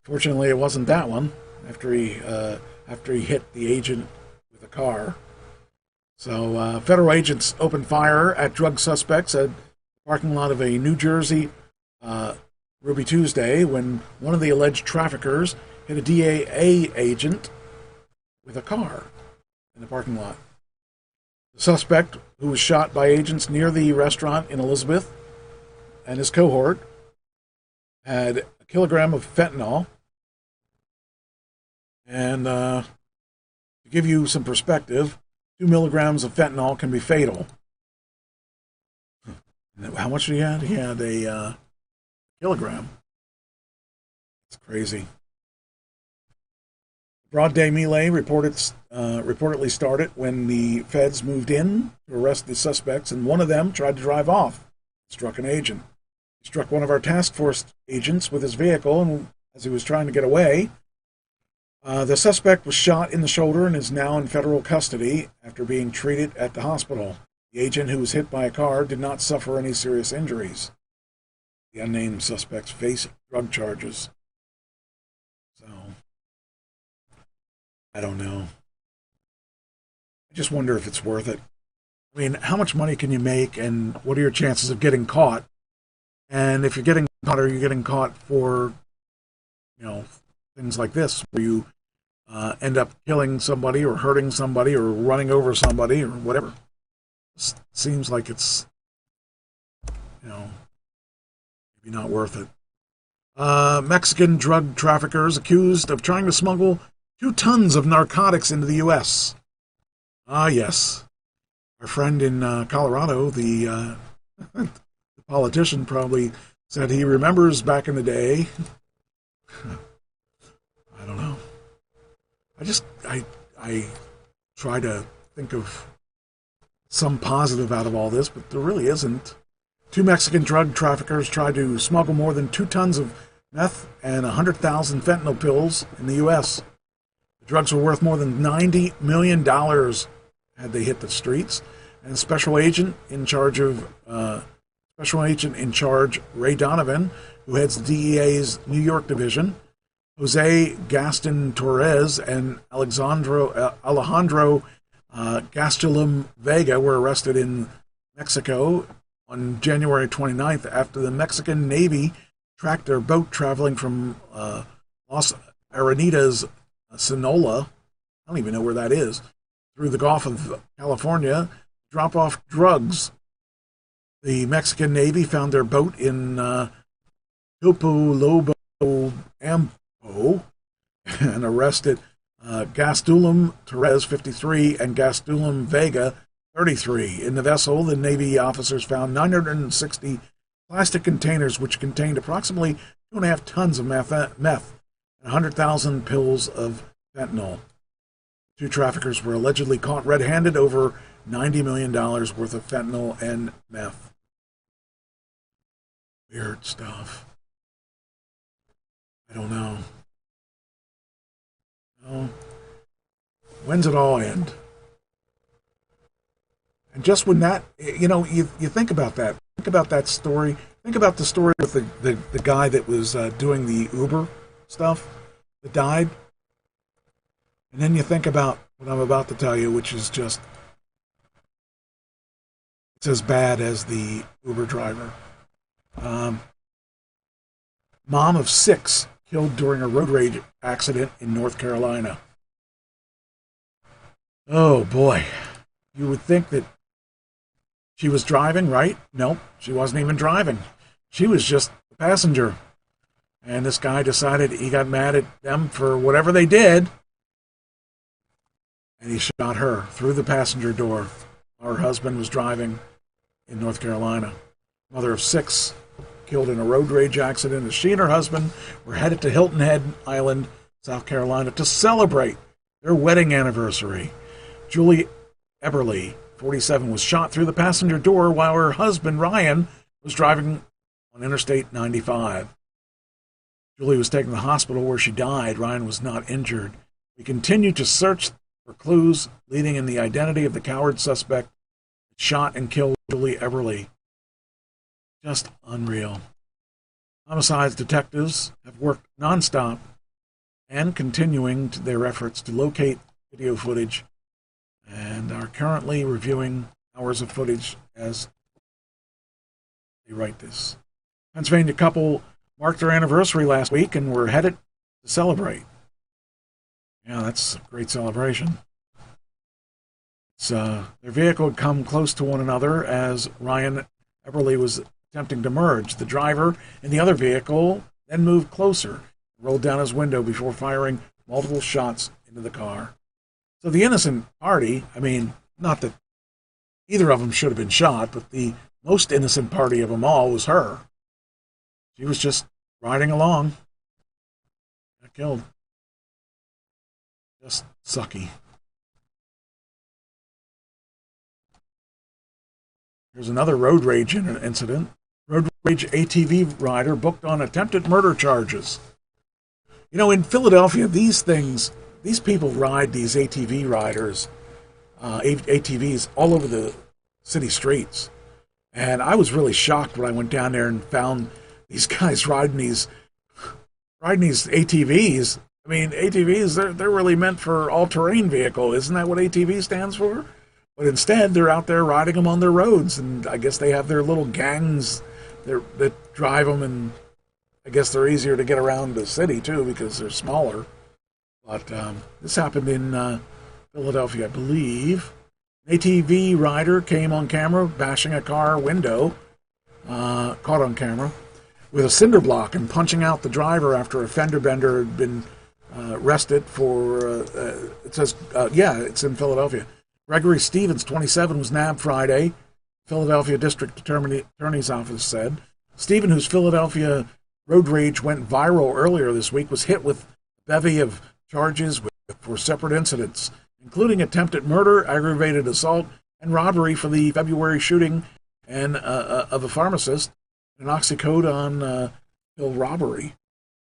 Speaker 12: Fortunately, it wasn't that one. After he hit the agent with a car. So, federal agents opened fire at drug suspects at the parking lot of a New Jersey Ruby Tuesday when one of the alleged traffickers hit a DEA agent with a car in the parking lot. The suspect, who was shot by agents near the restaurant in Elizabeth, and his cohort, had a kilogram of fentanyl. And to give you some perspective, 2 milligrams of fentanyl can be fatal. How much did he have? He had a kilogram. It's crazy. Broad day melee reportedly started when the feds moved in to arrest the suspects, and one of them tried to drive off. Struck an agent. He struck one of our task force agents with his vehicle, and as he was trying to get away, the suspect was shot in the shoulder and is now in federal custody after being treated at the hospital. The agent, who was hit by a car, did not suffer any serious injuries. The unnamed suspects face drug charges. So, I don't know. I just wonder if it's worth it. I mean, how much money can you make, and what are your chances of getting caught? And if you're getting caught, are you getting caught for, things like this, where you end up killing somebody or hurting somebody or running over somebody or whatever? Seems like it's, maybe not worth it. Mexican drug traffickers accused of trying to smuggle 2 tons of narcotics into the U.S. Ah, yes. Our friend in Colorado, the politician, probably said he remembers back in the day. I don't know. I try to think of some positive out of all this, but there really isn't. 2 Mexican drug traffickers tried to smuggle more than 2 tons of meth and 100,000 fentanyl pills in the U.S. The drugs were worth more than $90 million had they hit the streets. And Special Agent in charge, Ray Donovan, who heads the DEA's New York division, Jose Gaston Torres and Alejandro Gastelum Vega were arrested in Mexico on January 29th after the Mexican Navy tracked their boat traveling from Las Arenales, Sonora, I don't even know where that is, through the Gulf of California, drop off drugs. The Mexican Navy found their boat in Tupolobo Ampo and arrested Gastelum Torres, 53, and Gastelum Vega, 33. In the vessel, the Navy officers found 960 plastic containers which contained approximately 2.5 tons of meth and 100,000 pills of fentanyl. 2 traffickers were allegedly caught red-handed over $90 million worth of fentanyl and meth. Weird stuff. I don't know. No. When's it all end? And just when that, you think about that. Think about that story. Think about the story with the guy that was doing the Uber stuff that died. And then you think about what I'm about to tell you, which is just, it's as bad as the Uber driver. Mom of 6 killed during a road rage accident in North Carolina. Oh boy. You would think that she was driving, right? Nope, she wasn't even driving. She was just a passenger. And this guy decided he got mad at them for whatever they did. And he shot her through the passenger door. Her husband was driving in North Carolina. Mother of 6 killed in a road rage accident as she and her husband were headed to Hilton Head Island, South Carolina, to celebrate their wedding anniversary. Julie Eberly, 47, was shot through the passenger door while her husband, Ryan, was driving on Interstate 95. Julie was taken to the hospital where she died. Ryan was not injured. We continue to search for clues leading in the identity of the coward suspect that shot and killed Julie Eberly. Just unreal. Homicides detectives have worked nonstop and continuing their efforts to locate video footage and are currently reviewing hours of footage as they write this. Pennsylvania couple marked their anniversary last week and were headed to celebrate. Yeah, that's a great celebration. Their vehicle had come close to one another as Ryan Eberly was attempting to merge. The driver in the other vehicle then moved closer, rolled down his window before firing multiple shots into the car. So the innocent party, not that either of them should have been shot, but the most innocent party of them all was her. She was just riding along. Got killed. Just sucky. Here's another road rage incident. Road rage ATV rider booked on attempted murder charges. In Philadelphia, these people ride these ATV riders, ATVs all over the city streets. And I was really shocked when I went down there and found these guys riding these ATVs. ATVs, they're really meant for all-terrain vehicle. Isn't that what ATV stands for? But instead, they're out there riding them on their roads, and I guess they have their little gangs that drive them, and I guess they're easier to get around the city, too, because they're smaller. But this happened in Philadelphia, I believe. An ATV rider came on camera bashing a car window, caught on camera, with a cinder block and punching out the driver after a fender bender had been arrested for, it says, it's in Philadelphia. Gregory Stevens, 27, was nabbed Friday, Philadelphia District Attorney's Office said. Stephen, whose Philadelphia road rage went viral earlier this week, was hit with a bevy of charges for separate incidents, including attempted murder, aggravated assault, and robbery for the February shooting of a pharmacist, an oxycodone pill robbery.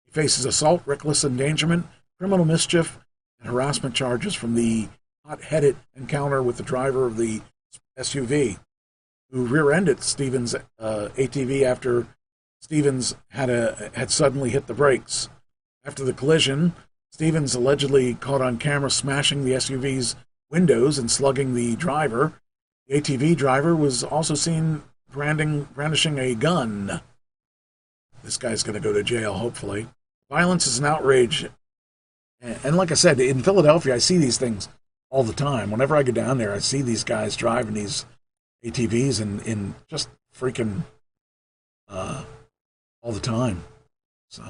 Speaker 12: He faces assault, reckless endangerment, criminal mischief, and harassment charges from the hot-headed encounter with the driver of the SUV, who rear-ended Stevens' ATV after Stevens had suddenly hit the brakes. After the collision, Stevens allegedly caught on camera smashing the SUV's windows and slugging the driver. The ATV driver was also seen brandishing a gun. This guy's going to go to jail, hopefully. Violence is an outrage. And like I said, in Philadelphia, I see these things all the time. Whenever I go down there, I see these guys driving these ATVs in just freaking all the time. So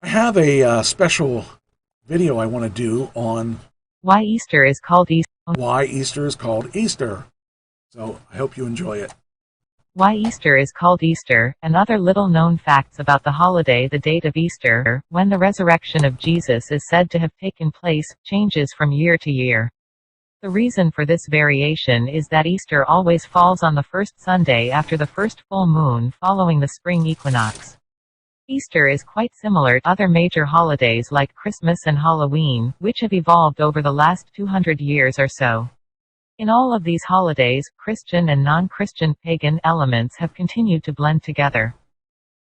Speaker 12: I have a special video I want to do on
Speaker 19: why Easter is called Easter.
Speaker 12: Why Easter is called Easter. So I hope you enjoy it.
Speaker 19: Why Easter is called Easter, and other little-known facts about the holiday. The date of Easter, when the resurrection of Jesus is said to have taken place, changes from year to year. The reason for this variation is that Easter always falls on the first Sunday after the first full moon following the spring equinox. Easter is quite similar to other major holidays like Christmas and Halloween, which have evolved over the last 200 years or so. In all of these holidays, Christian and non-Christian pagan elements have continued to blend together.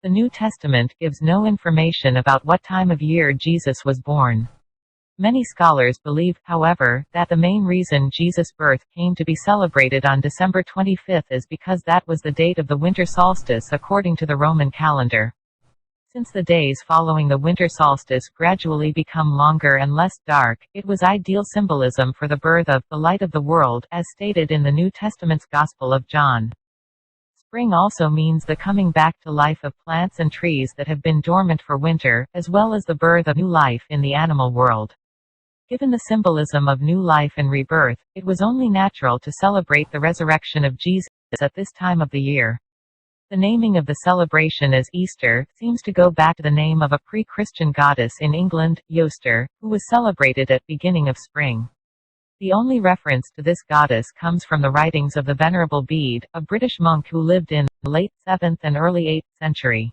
Speaker 19: The New Testament gives no information about what time of year Jesus was born. Many scholars believe, however, that the main reason Jesus' birth came to be celebrated on December 25 is because that was the date of the winter solstice according to the Roman calendar. Since the days following the winter solstice gradually become longer and less dark, it was ideal symbolism for the birth of the light of the world, as stated in the New Testament's Gospel of John. Spring also means the coming back to life of plants and trees that have been dormant for winter, as well as the birth of new life in the animal world. Given the symbolism of new life and rebirth, it was only natural to celebrate the resurrection of Jesus at this time of the year. The naming of the celebration as Easter seems to go back to the name of a pre-Christian goddess in England, Eostre, who was celebrated at beginning of spring. The only reference to this goddess comes from the writings of the Venerable Bede, a British monk who lived in the late 7th and early 8th century.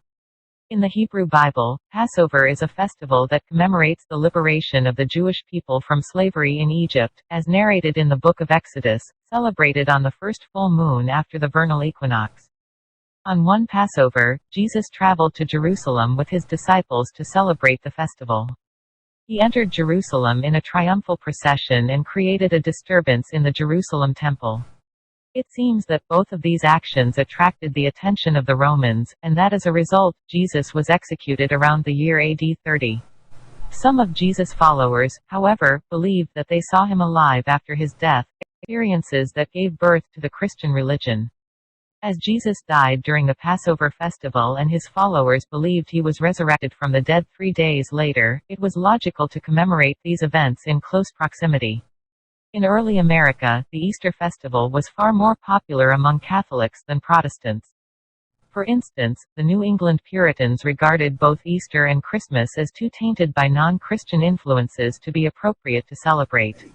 Speaker 19: In the Hebrew Bible, Passover is a festival that commemorates the liberation of the Jewish people from slavery in Egypt, as narrated in the Book of Exodus, celebrated on the first full moon after the vernal equinox. On one Passover, Jesus traveled to Jerusalem with his disciples to celebrate the festival. He entered Jerusalem in a triumphal procession and created a disturbance in the Jerusalem temple. It seems that both of these actions attracted the attention of the Romans, and that as a result, Jesus was executed around the year AD 30. Some of Jesus' followers, however, believed that they saw him alive after his death, experiences that gave birth to the Christian religion. As Jesus died during the Passover festival and his followers believed he was resurrected from the dead 3 days later, it was logical to commemorate these events in close proximity. In early America, the Easter festival was far more popular among Catholics than Protestants. For instance, the New England Puritans regarded both Easter and Christmas as too tainted by non-Christian influences to be appropriate to celebrate.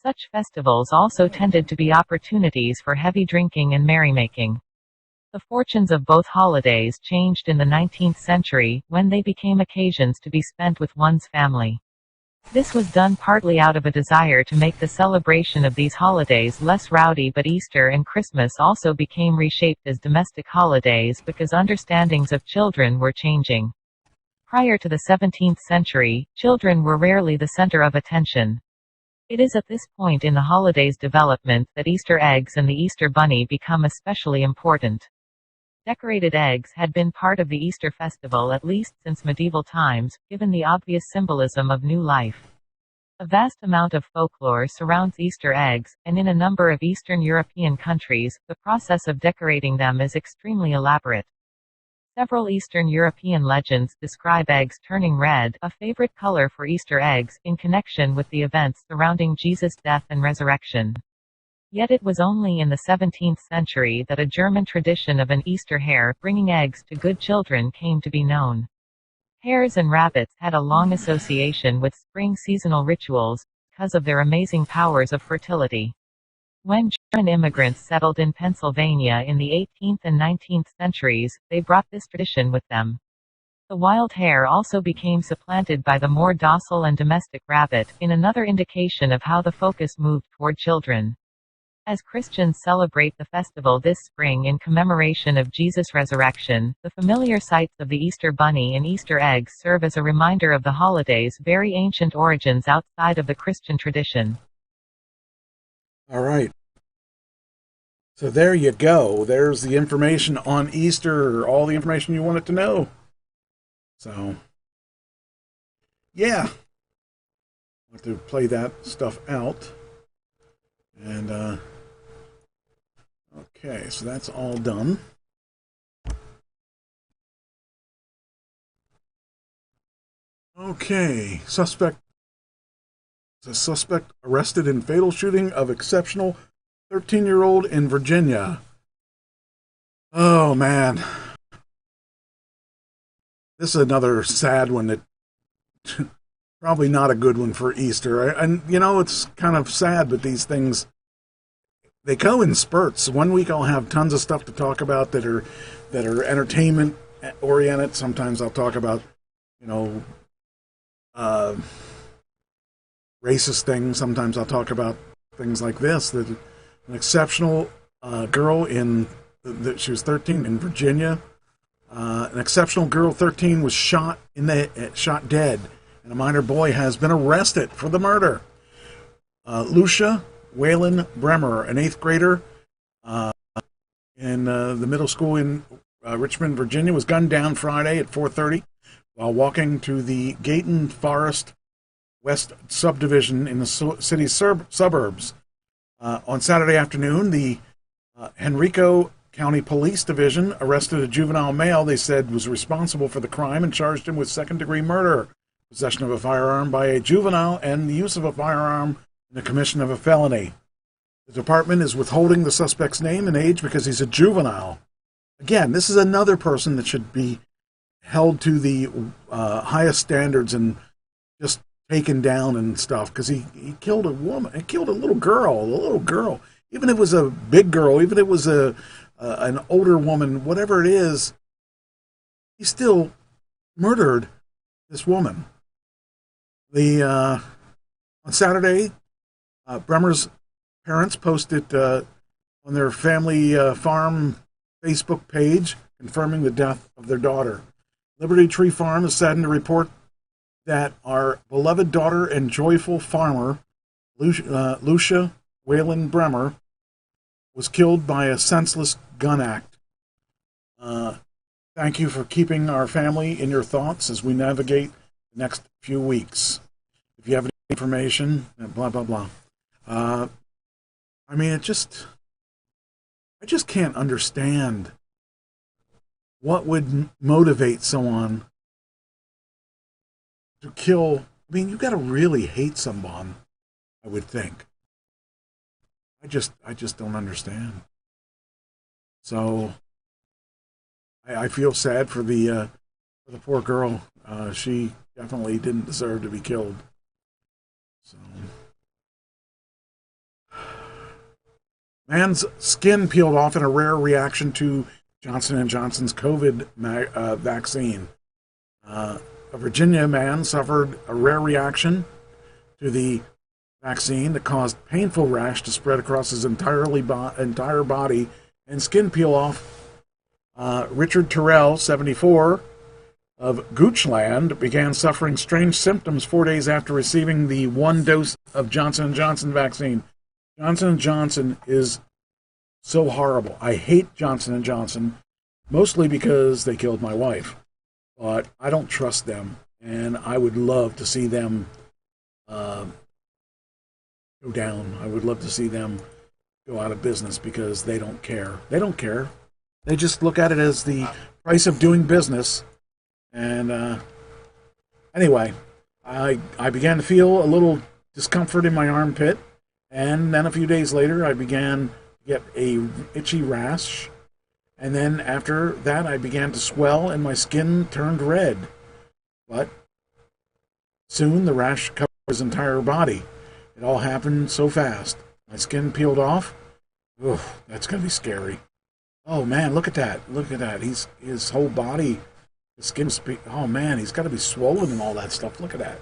Speaker 19: Such festivals also tended to be opportunities for heavy drinking and merrymaking. The fortunes of both holidays changed in the 19th century, when they became occasions to be spent with one's family. This was done partly out of a desire to make the celebration of these holidays less rowdy, but Easter and Christmas also became reshaped as domestic holidays because understandings of children were changing. Prior to the 17th century, children were rarely the center of attention. It is at this point in the holiday's development that Easter eggs and the Easter bunny become especially important. Decorated eggs had been part of the Easter festival at least since medieval times, given the obvious symbolism of new life. A vast amount of folklore surrounds Easter eggs, and in a number of Eastern European countries, the process of decorating them is extremely elaborate. Several Eastern European legends describe eggs turning red, a favorite color for Easter eggs, in connection with the events surrounding Jesus' death and resurrection. Yet it was only in the 17th century that a German tradition of an Easter hare bringing eggs to good children came to be known. Hares and rabbits had a long association with spring seasonal rituals because of their amazing powers of fertility. When German immigrants settled in Pennsylvania in the 18th and 19th centuries, they brought this tradition with them. The wild hare also became supplanted by the more docile and domestic rabbit, in another indication of how the focus moved toward children. As Christians celebrate the festival this spring in commemoration of Jesus' resurrection, the familiar sights of the Easter bunny and Easter eggs serve as a reminder of the holiday's very ancient origins outside of the Christian tradition.
Speaker 12: All right. So there you go. There's the information on Easter, all the information you wanted to know. So, yeah. I want to play that stuff out. And, okay, so that's all done. Okay, the suspect arrested in fatal shooting of exceptional 13-year-old in Virginia. Oh, man. This is another sad one that probably not a good one for Easter. And, you know, it's kind of sad, but these things, they go in spurts. One week I'll have tons of stuff to talk about that are entertainment oriented. Sometimes I'll talk about, you know, racist things. Sometimes I'll talk about things like this. That an exceptional girl she was 13 in Virginia. An exceptional girl, 13, was shot dead, and a minor boy has been arrested for the murder. Lucia Whalen Bremer, an 8th grader in the middle school in Richmond, Virginia, was gunned down Friday at 4:30 while walking to the Gayton Forest West subdivision in the city's suburbs. On Saturday afternoon, the Henrico County Police Division arrested a juvenile male they said was responsible for the crime and charged him with second-degree murder, possession of a firearm by a juvenile, and the use of a firearm in the commission of a felony. The department is withholding the suspect's name and age because he's a juvenile. Again, this is another person that should be held to the highest standards and just taken down and stuff, because he killed a woman. He killed a little girl. Even if it was a big girl, even if it was an older woman, whatever it is, he still murdered this woman. On Saturday, Bremer's parents posted on their family farm Facebook page confirming the death of their daughter. Liberty Tree Farm is saddened to report that our beloved daughter and joyful farmer, Lucia Whalen Bremer, was killed by a senseless gun act. Thank you for keeping our family in your thoughts as we navigate the next few weeks. If you have any information, blah, blah, blah. I mean, I just can't understand what would motivate someone to kill. I mean, you got to really hate someone, I would think. I just don't understand. So I feel sad for the poor girl. She definitely didn't deserve to be killed. So, man's skin peeled off in a rare reaction to Johnson & Johnson's COVID vaccine. A Virginia man suffered a rare reaction to the vaccine that caused painful rash to spread across his entire body and skin peel off. Richard Terrell, 74, of Goochland, began suffering strange symptoms 4 days after receiving the one dose of Johnson & Johnson vaccine. Johnson & Johnson is so horrible. I hate Johnson & Johnson, mostly because they killed my wife. But I don't trust them, and I would love to see them go down. I would love to see them go out of business because they don't care. They don't care. They just look at it as the price of doing business. And anyway, I began to feel a little discomfort in my armpit. And then a few days later, I began to get a itchy rash. And then after that, I began to swell and my skin turned red. But soon the rash covered his entire body. It all happened so fast. My skin peeled off. Oof, that's going to be scary. Oh, man, look at that. Look at that. His whole body, the skin's... Oh, man, he's got to be swollen and all that stuff. Look at that.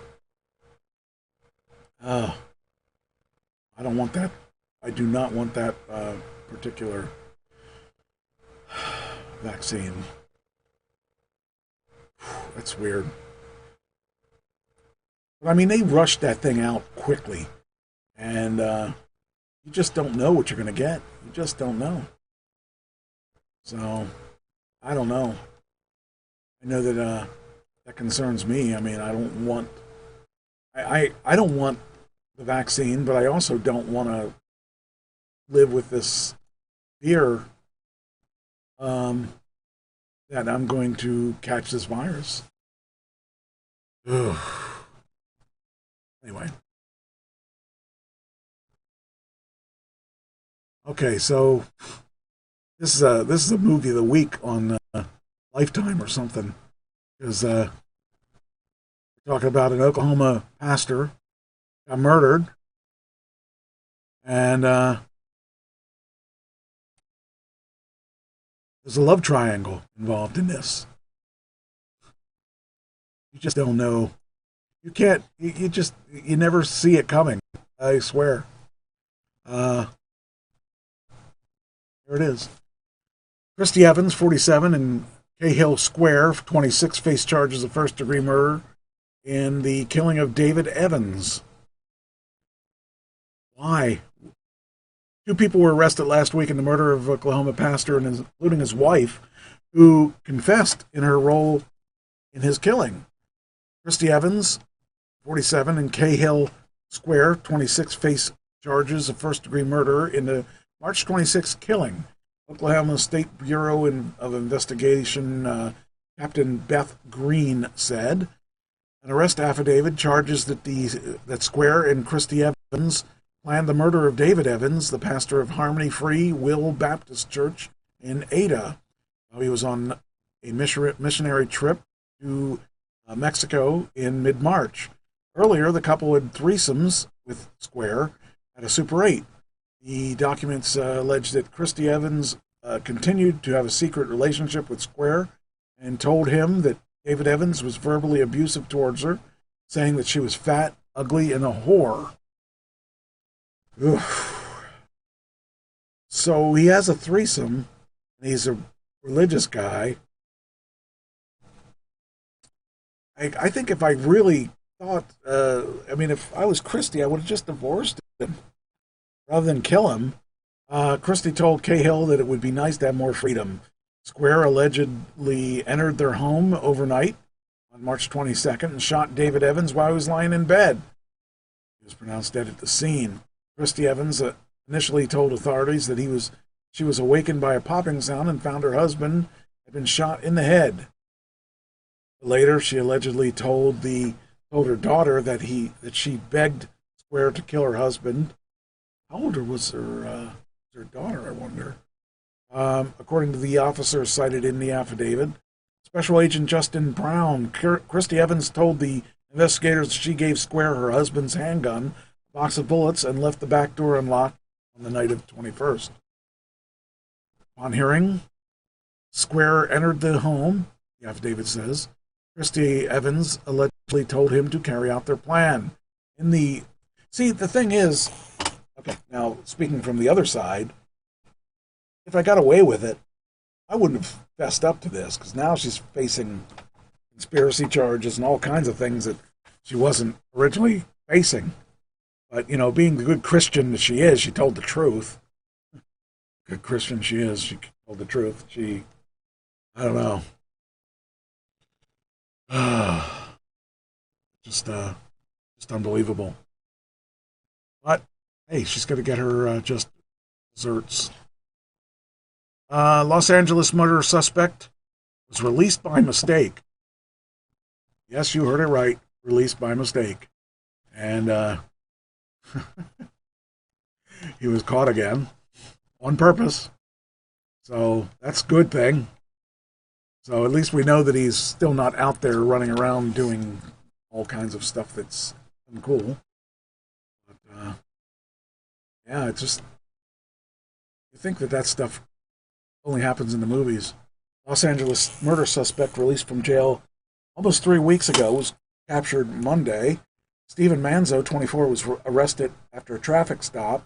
Speaker 12: I don't want that. I do not want that particular vaccine. That's weird. But, I mean, they rushed that thing out quickly. And you just don't know what you're going to get. You just don't know. So, I don't know. I know that that concerns me. I mean, I don't want... I don't want the vaccine, but I also don't want to live with this fear that I'm going to catch this virus. Ugh. Anyway. Okay, so this is a movie of the week on Lifetime or something, because we're talking about an Oklahoma pastor got murdered, and there's a love triangle involved in this. You just don't know. You can't. You never see it coming. I swear. Here it is. Christy Evans, 47, and Cahill Square, 26, face charges of first-degree murder in the killing of David Evans. Why? 2 people were arrested last week in the murder of Oklahoma pastor, including his wife, who confessed in her role in his killing. Christy Evans, 47, and Cahill Square, 26, face charges of first-degree murder in the March 26th killing. Oklahoma State Bureau of Investigation Captain Beth Green said an arrest affidavit charges that Square and Christy Evans planned the murder of David Evans, the pastor of Harmony Free Will Baptist Church in Ada. He was on a missionary trip to Mexico in mid-March. Earlier, the couple had threesomes with Square at a Super 8. The documents allege that Christy Evans continued to have a secret relationship with Square and told him that David Evans was verbally abusive towards her, saying that she was fat, ugly, and a whore. Oof. So he has a threesome, and he's a religious guy. I think if I really thought, if I was Christy, I would have just divorced him rather than kill him. Christy told Cahill that it would be nice to have more freedom. Square allegedly entered their home overnight on March 22nd and shot David Evans while he was lying in bed. He was pronounced dead at the scene. Christy Evans initially told authorities that she was awakened by a popping sound and found her husband had been shot in the head. Later, she allegedly told her daughter that she begged Square to kill her husband. How old was her daughter, I wonder? According to the officer cited in the affidavit, Special Agent Justin Brown, Christy Evans told the investigators she gave Square her husband's handgun, a box of bullets, and left the back door unlocked on the night of the 21st. On hearing, Square entered the home, the affidavit says. Christy Evans allegedly told him to carry out their plan. See, the thing is, okay, now speaking from the other side, if I got away with it, I wouldn't have fessed up to this, because now she's facing conspiracy charges and all kinds of things that she wasn't originally facing. But, being the good Christian that she is, she told the truth. Good Christian she is, she told the truth. I don't know. Just unbelievable. But Hey, she's going to get her just desserts. Los Angeles murder suspect was released by mistake. Yes, you heard it right. Released by mistake. And he was caught again on purpose. So that's a good thing. So at least we know that he's still not out there running around doing all kinds of stuff that's uncool. But, yeah, it's just, you think that stuff only happens in the movies. Los Angeles murder suspect released from jail almost 3 weeks ago was captured Monday. Stephen Manzo, 24, was arrested after a traffic stop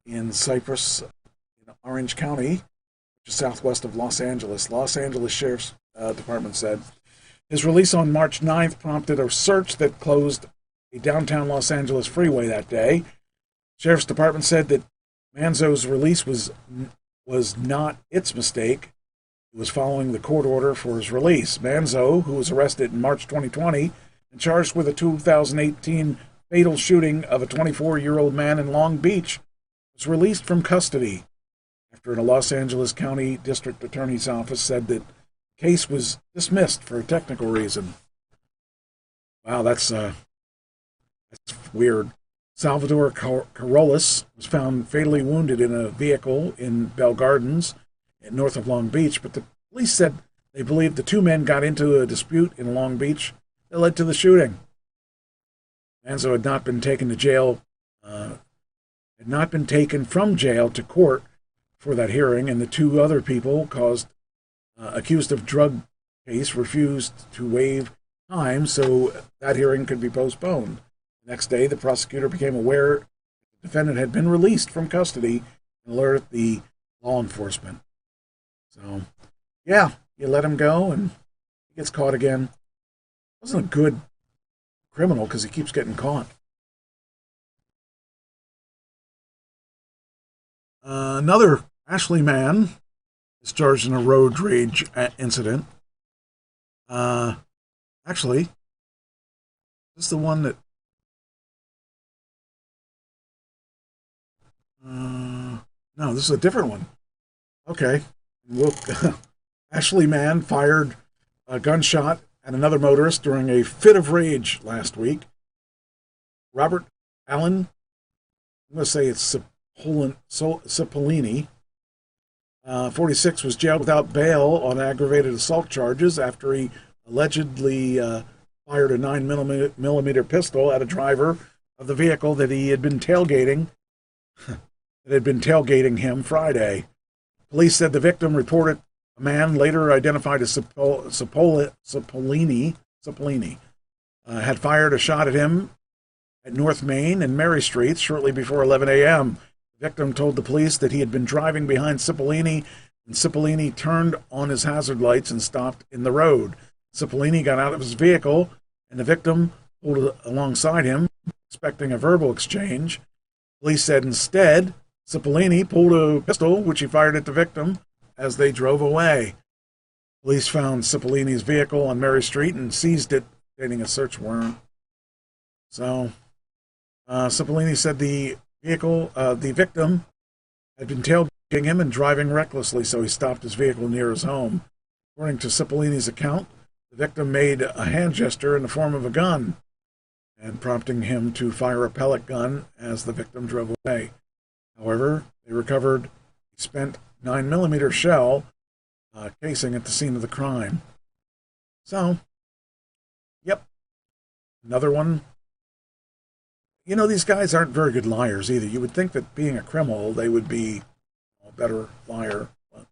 Speaker 12: in Cypress, in Orange County, which is southwest of Los Angeles. Los Angeles Sheriff's Department said his release on March 9th prompted a search that closed a downtown Los Angeles freeway that day. Sheriff's Department said that Manzo's release was not its mistake. It was following the court order for his release. Manzo, who was arrested in March 2020 and charged with a 2018 fatal shooting of a 24-year-old man in Long Beach, was released from custody after a Los Angeles County District Attorney's Office said that the case was dismissed for a technical reason. Wow, that's weird. Salvador Carolus was found fatally wounded in a vehicle in Bell Gardens, north of Long Beach, but the police said they believed the two men got into a dispute in Long Beach that led to the shooting. Manzo had not been taken to jail, had not been taken from jail to court for that hearing, and the two other people accused of drug case refused to waive time so that hearing could be postponed. The next day, the prosecutor became aware the defendant had been released from custody and alerted the law enforcement. So, yeah, you let him go and he gets caught again. Wasn't a good criminal because he keeps getting caught. Another Ashley man is charged in a road rage incident. Actually, this is the one that no, this is a different one. Okay. Look, Ashley man fired a gunshot at another motorist during a fit of rage last week. Robert Allen, I'm going to say it's Cipollini, 46, was jailed without bail on aggravated assault charges after he allegedly fired a 9mm pistol at a driver of the vehicle that he had been tailgating. That had been tailgating him Friday. Police said the victim reported a man later identified as Cipollini had fired a shot at him at North Main and Mary Streets shortly before 11 a.m. The victim told the police that he had been driving behind Cipollini, and Cipollini turned on his hazard lights and stopped in the road. Cipollini got out of his vehicle, and the victim pulled alongside him, expecting a verbal exchange. Police said instead, Cipollini pulled a pistol, which he fired at the victim as they drove away. Police found Cipollini's vehicle on Mary Street and seized it, getting a search warrant. So, Cipollini said the victim had been tailgating him and driving recklessly, so he stopped his vehicle near his home. According to Cipollini's account, the victim made a hand gesture in the form of a gun, and prompting him to fire a pellet gun as the victim drove away. However, they recovered a spent 9mm shell casing at the scene of the crime. So, yep, another one. You know, these guys aren't very good liars either. You would think that being a criminal, they would be a better liar. But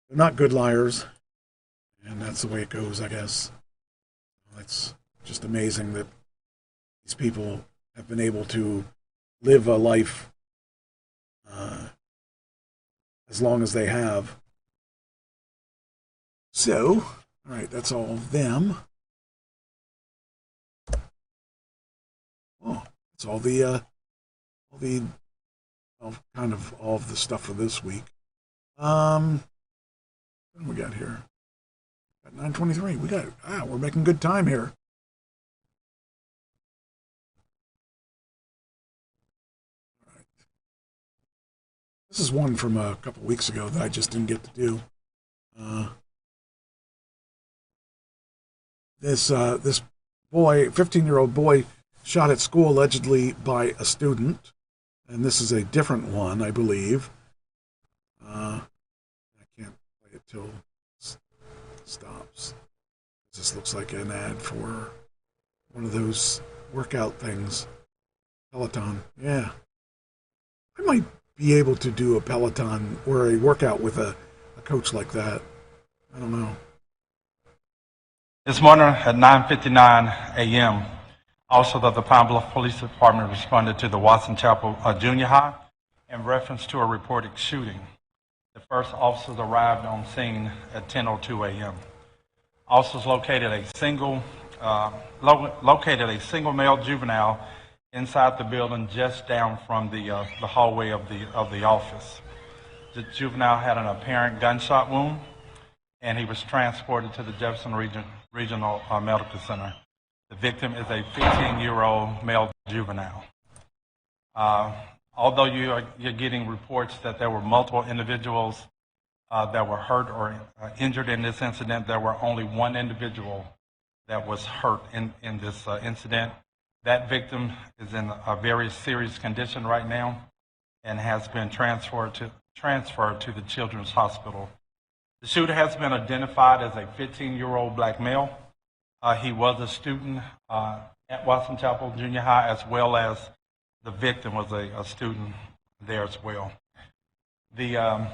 Speaker 12: they're not good liars, and that's the way it goes, I guess. It's just amazing that these people have been able to live a life as long as they have. So, all right, that's all of them. Oh, that's all kind of all of the stuff for this week. What do we got here? At 9:23, we're making good time here. This is one from a couple weeks ago that I just didn't get to do. This boy, 15-year-old boy, shot at school allegedly by a student, and this is a different one, I believe. I can't play it till it stops. This looks like an ad for one of those workout things. Peloton, yeah. I might be able to do a Peloton or a workout with a coach like that. I don't know.
Speaker 20: This morning at 9:59 a.m., officers of the Pine Bluff Police Department responded to the Watson Chapel Junior High in reference to a reported shooting. The first officers arrived on scene at 10:02 a.m. Officers located a single male juvenile inside the building just down from the hallway of the office. The juvenile had an apparent gunshot wound, and he was transported to the Jefferson Regional Medical Center. The victim is a 15-year-old male juvenile. Although you're getting reports that there were multiple individuals that were hurt or injured in this incident, there were only one individual that was hurt in this incident. That victim is in a very serious condition right now and has been transferred to the Children's Hospital. The shooter has been identified as a 15-year-old black male. He was a student at Watson Chapel Junior High, as well as the victim was a student there as well. The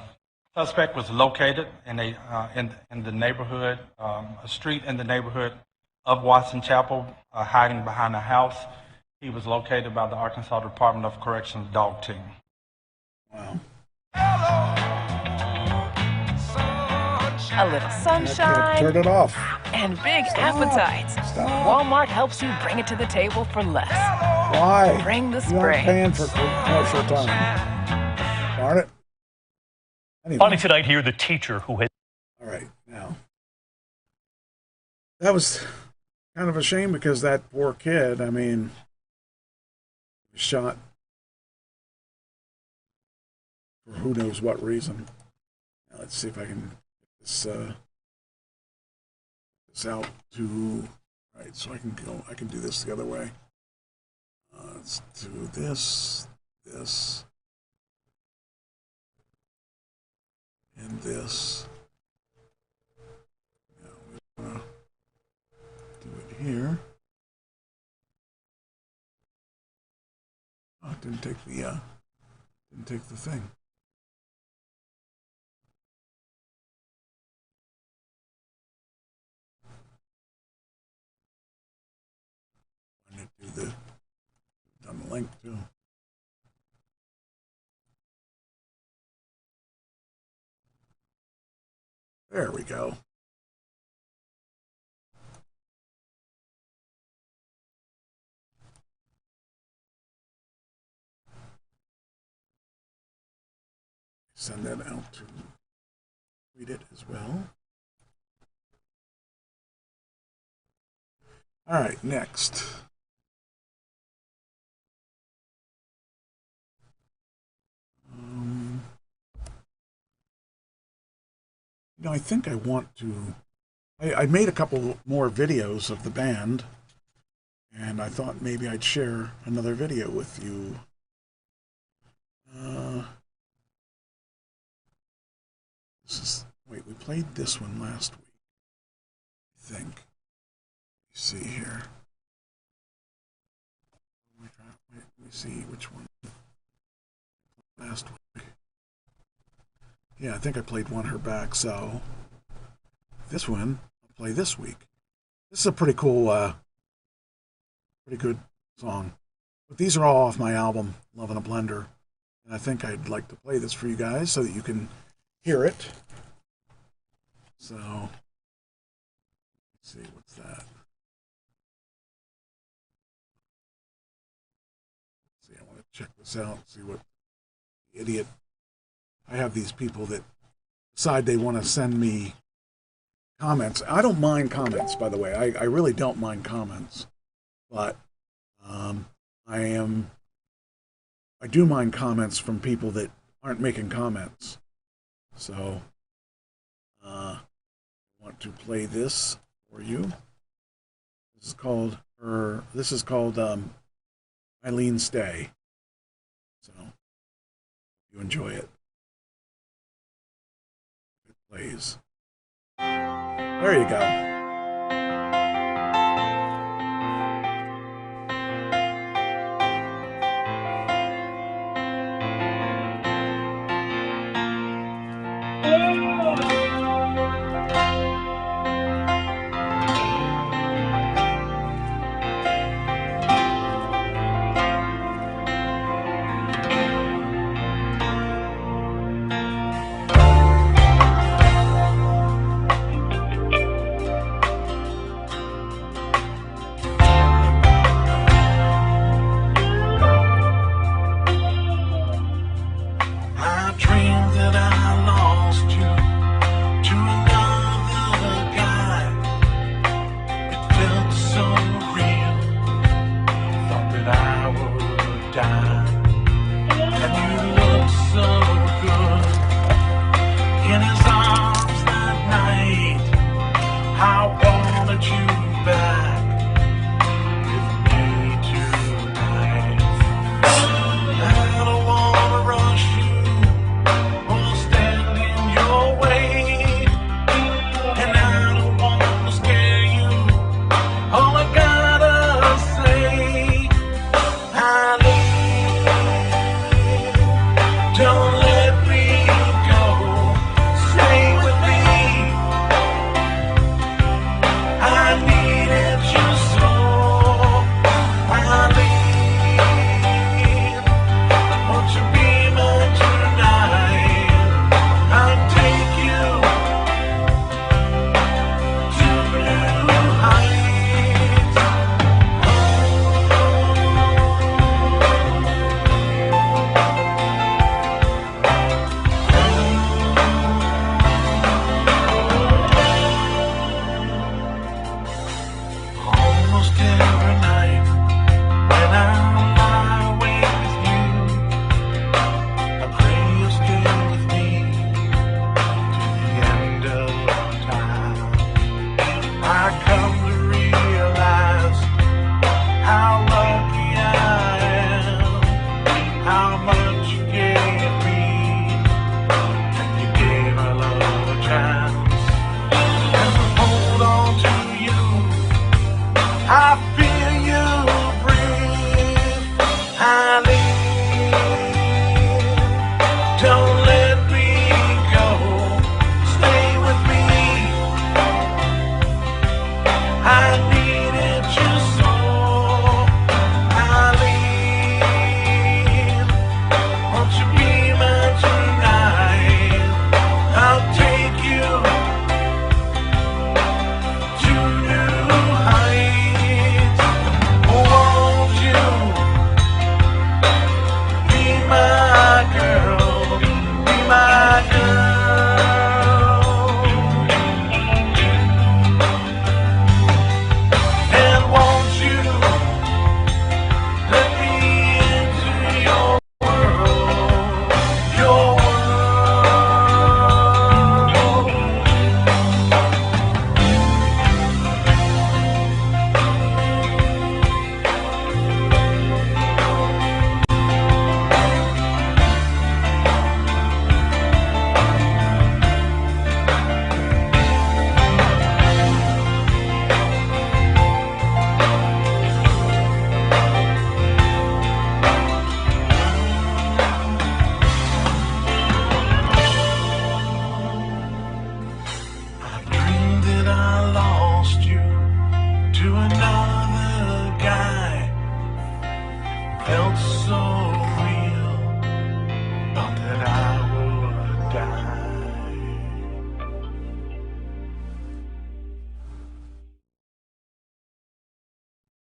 Speaker 20: suspect was located in the neighborhood, a street in the neighborhood of Watson Chapel, hiding behind a house. He was located by the Arkansas Department of Corrections dog team.
Speaker 12: Wow.
Speaker 21: A little sunshine.
Speaker 12: Turn it off.
Speaker 21: And big appetites. Walmart helps you bring it to the table for less.
Speaker 12: Why?
Speaker 21: Bring the
Speaker 12: You aren't
Speaker 21: spring.
Speaker 12: paying for commercial time. Darn it. Anyway.
Speaker 22: Finally tonight here, the teacher who had...
Speaker 12: All right, now. That was kind of a shame because that poor kid, I mean, was shot for who knows what reason. Now, let's see if I can get this out to, right, so I can do this the other way. Let's do this, and this. Now we're gonna do it here. Oh, it didn't take the thing. I'm gonna do on the link too. There we go. Send that out to read it as well. All right, next. I think I want to... I made a couple more videos of the band, and I thought maybe I'd share another video with you. Wait, we played this one last week, I think. Let me see here. Let me see which one. Last week. Yeah, I think I played Won Her Back, so this one I'll play this week. This is a pretty cool, pretty good song. But these are all off my album, Love in a Blender. And I think I'd like to play this for you guys so that you can hear it. So, let's see, what's that? Let's see, I want to check this out, see what idiot. I have these people that decide they want to send me comments. I don't mind comments, by the way. I really don't mind comments. But I do mind comments from people that aren't making comments. So I want to play this for you. This is called Eileen Stay. So you enjoy it. It plays. There you go.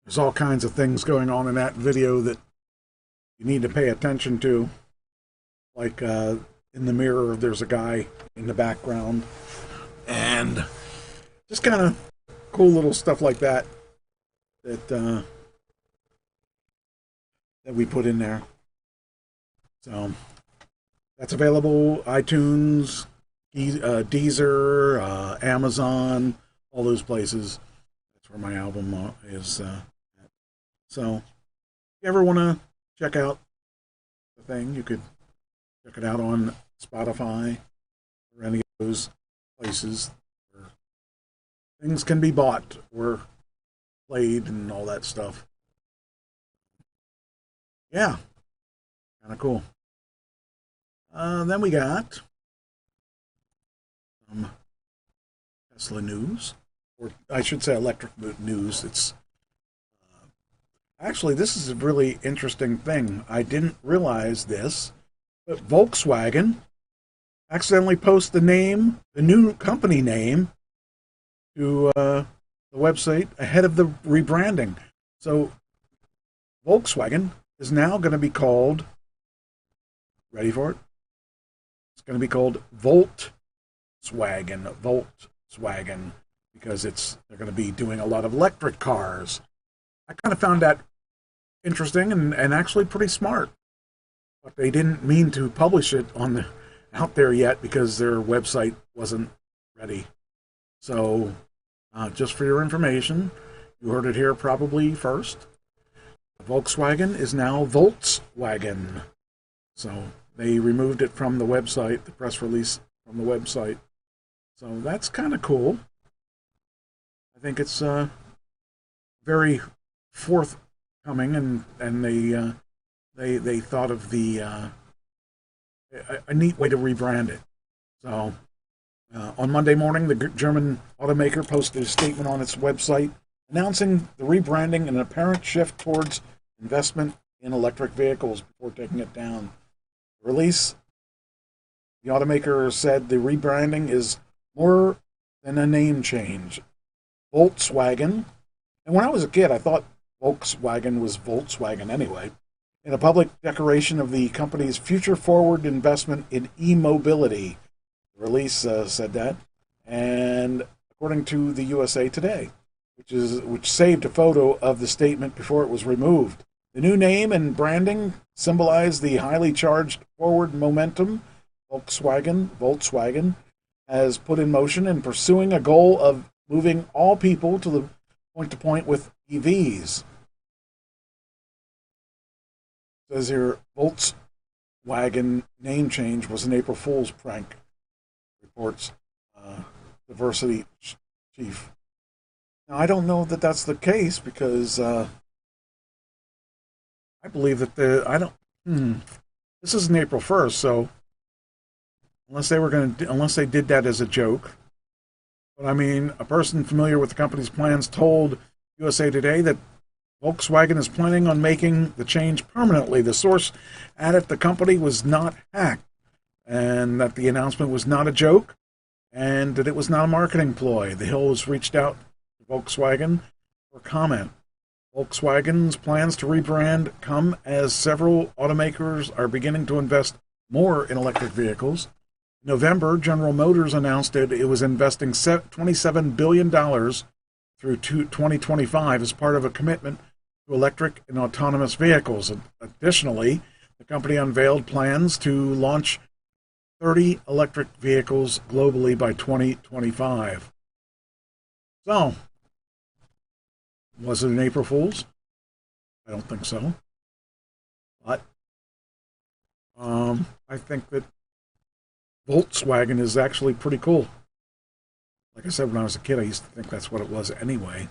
Speaker 12: There's all kinds of things going on in that video that you need to pay attention to. Like in the mirror, there's a guy in the background. And just kind of cool little stuff like that that we put in there. So That's available iTunes, Deezer, Amazon, all those places. That's where my album is at. So, if you ever want to check out the thing, you could check it out on Spotify or any of those places where things can be bought or played and all that stuff. Yeah, kind of cool. Then we got some Tesla news, or I should say electric news. It's actually, this is a really interesting thing. I didn't realize this, but Volkswagen accidentally posted the new company name, to the website ahead of the rebranding. So Volkswagen is now going to be called, ready for it? It's going to be called Volkswagen, because they're going to be doing a lot of electric cars. I kind of found that interesting and actually pretty smart. But they didn't mean to publish it out there yet because their website wasn't ready. So, just for your information, you heard it here probably first. Volkswagen is now Volkswagen. So, they removed it from the website, the press release from the website. So, that's kind of cool. I think it's very forthcoming, and they thought of a neat way to rebrand it. So, on Monday morning, the German automaker posted a statement on its website announcing the rebranding and an apparent shift towards investment in electric vehicles before taking it down. The release, the automaker said the rebranding is more than a name change. Volkswagen, and when I was a kid, I thought Volkswagen was Volkswagen anyway. In a public declaration of the company's future-forward investment in e-mobility. The release said that, and according to the USA Today, which saved a photo of the statement before it was removed. The new name and branding symbolize the highly charged forward momentum Volkswagen has put in motion in pursuing a goal of moving all people to the point-to-point with EVs. It says here, Volkswagen name change was an April Fool's prank, reports diversity chief. Now, I don't know that that's the case because I believe that this isn't April 1st, so unless they did that as a joke. But I mean, a person familiar with the company's plans told USA Today that Volkswagen is planning on making the change permanently. The source added the company was not hacked and that the announcement was not a joke and that it was not a marketing ploy. The Hill was reached out to Volkswagen for comment. Volkswagen's plans to rebrand come as several automakers are beginning to invest more in electric vehicles. In November, General Motors announced that it was investing $27 billion through 2025 as part of a commitment to electric and autonomous vehicles. Additionally, the company unveiled plans to launch 30 electric vehicles globally by 2025. So, was it an April Fool's? I don't think so. But I think that Volkswagen is actually pretty cool. Like I said, when I was a kid, I used to think that's what it was anyway.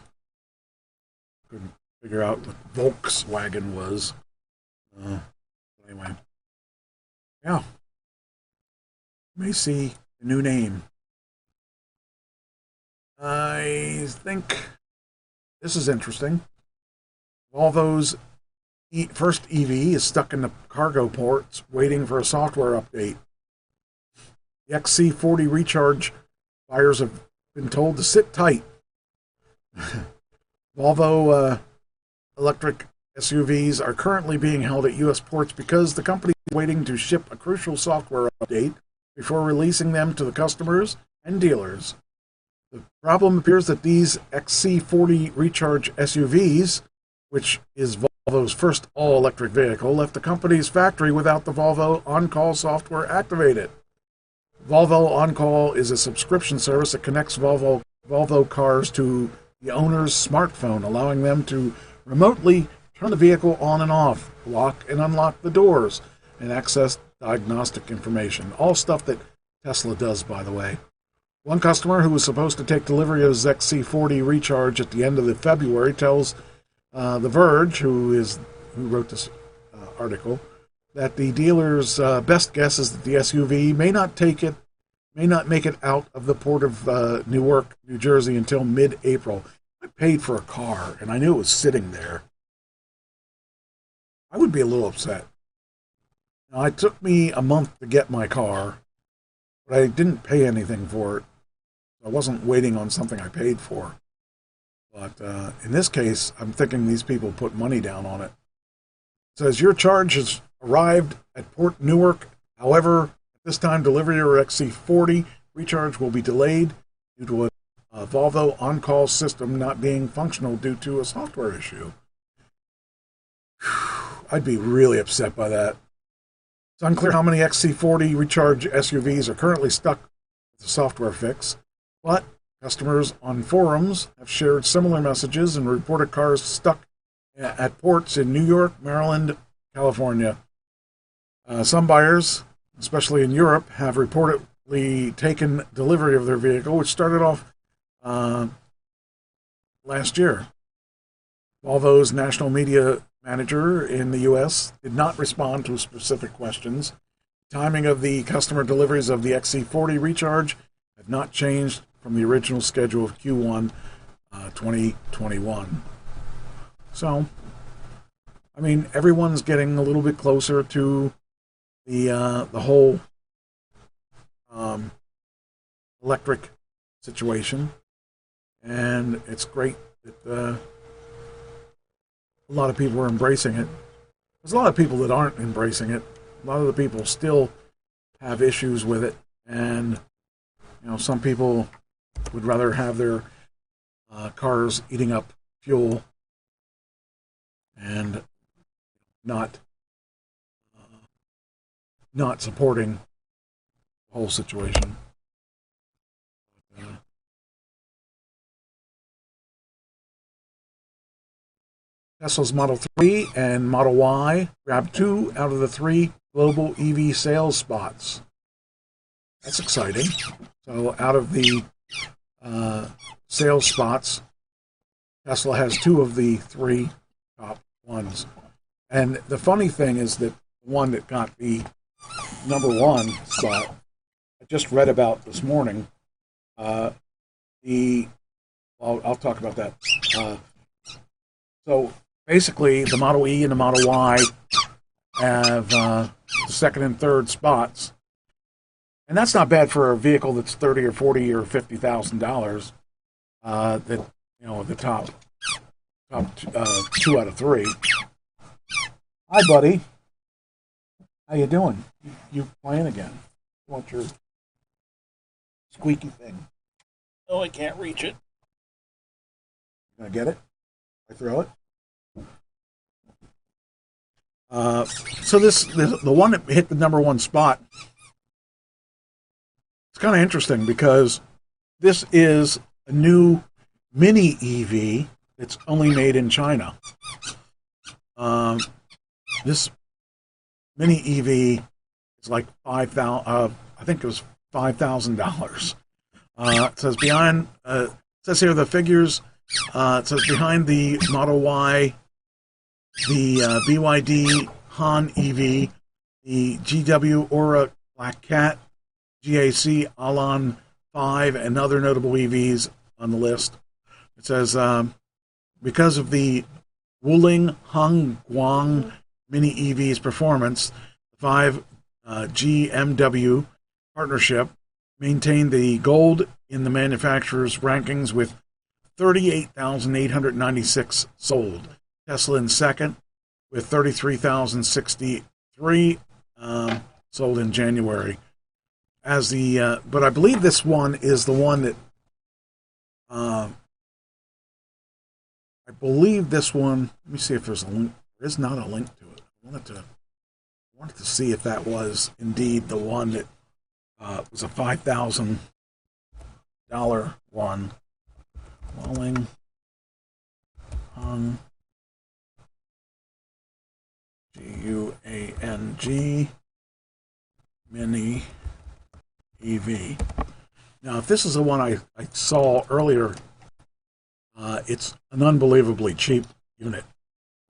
Speaker 12: Couldn't figure out what Volkswagen was. Anyway. Yeah. You may see a new name. I think this is interesting. Volvo's first EV is stuck in the cargo ports waiting for a software update. The XC40 Recharge buyers have been told to sit tight. Volvo electric SUVs are currently being held at U.S. ports because the company is waiting to ship a crucial software update before releasing them to the customers and dealers. The problem appears that these XC40 Recharge SUVs, which is Volvo's first all-electric vehicle left the company's factory without the Volvo On-Call software activated. Volvo On-Call is a subscription service that connects Volvo cars to the owner's smartphone, allowing them to remotely turn the vehicle on and off, lock and unlock the doors, and access diagnostic information. All stuff that Tesla does, by the way. One customer who was supposed to take delivery of his XC40 Recharge at the end of February tells The Verge, who wrote this article, that the dealer's best guess is that the SUV may not make it out of the port of Newark, New Jersey until mid-April. I paid for a car, and I knew it was sitting there. I would be a little upset. Now, it took me a month to get my car, but I didn't pay anything for it. I wasn't waiting on something I paid for. But in this case, I'm thinking these people put money down on it. It says, your charge has arrived at Port Newark. However, at this time, delivery of your XC40 Recharge will be delayed due to a Volvo On-Call system not being functional due to a software issue. I'd be really upset by that. It's unclear how many XC40 Recharge SUVs are currently stuck with the software fix, but customers on forums have shared similar messages and reported cars stuck at ports in New York, Maryland, California. Some buyers, especially in Europe, have reportedly taken delivery of their vehicle, which started off last year. Volvo's national media manager in the U.S. did not respond to specific questions. The timing of the customer deliveries of the XC40 Recharge have not changed from the original schedule of Q1 2021. So, I mean, everyone's getting a little bit closer to the whole electric situation, and it's great that a lot of people are embracing it. There's a lot of people that aren't embracing it. A lot of the people still have issues with it, and some people would rather have their cars eating up fuel and not supporting the whole situation. Tesla's Model 3 and Model Y grabbed 2 out of the 3 global EV sales spots. That's exciting. So out of the sales spots, Tesla has 2 of the 3 top ones. And the funny thing is that the one that got the number 1 spot, I just read about this morning. I'll talk about that. So basically, the Model E and the Model Y have the second and third spots, and that's not bad for a vehicle that's $30,000 or $40,000 or $50,000. The top 2 out of 3. Hi, buddy. How you doing? You playing again? You want your squeaky thing? Oh, I can't reach it. You gonna get it? I throw it. So the one that hit the number 1 spot, it's kind of interesting because this is a new mini EV that's only made in China. This mini EV is like $5,000. I think it was $5,000. It says behind. It says here the figures. It says behind the Model Y, the BYD Han EV, the GW Aura Black Cat, GAC Alon 5, and other notable EVs on the list. It says because of the Wuling Hongguang Mini EV's performance, the 5 GMW partnership maintained the gold in the manufacturer's rankings with 38,896 sold. Tesla in second with 33,063 sold in January. But I believe this one is the one that let me see if there's a link There is not a link to it. I wanted to see if that was indeed the one that was a $5,000 one. Walling Hung G-U-A-N-G Mini EV. Now, if this is the one I saw earlier, it's an unbelievably cheap unit.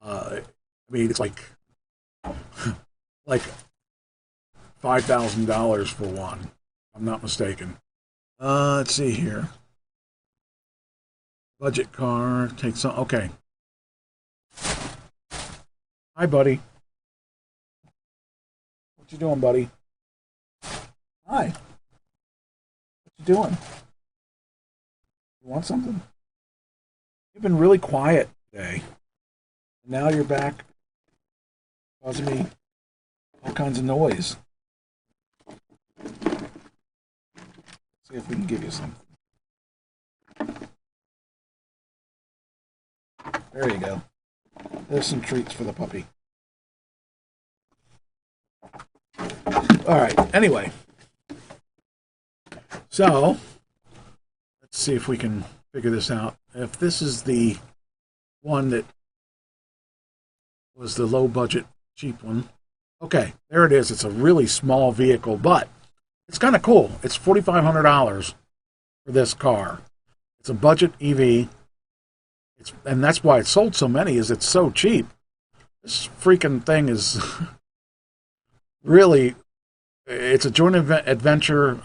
Speaker 12: I mean, it's like $5,000 for one, if I'm not mistaken. Let's see here. Budget car takes on. Okay. Hi, buddy. What you doing, buddy? Hi. What you doing? You want something? You've been really quiet today. Now you're back, causing me all kinds of noise. Let's see if we can give you something. There you go. There's some treats for the puppy. All right, anyway. So, let's see if we can figure this out. If this is the one that was the low budget, cheap one. Okay, there it is. It's a really small vehicle, but it's kind of cool. It's $4,500 for this car. It's a budget EV. And that's why it sold so many, is it's so cheap. This freaking thing is really, it's a joint venture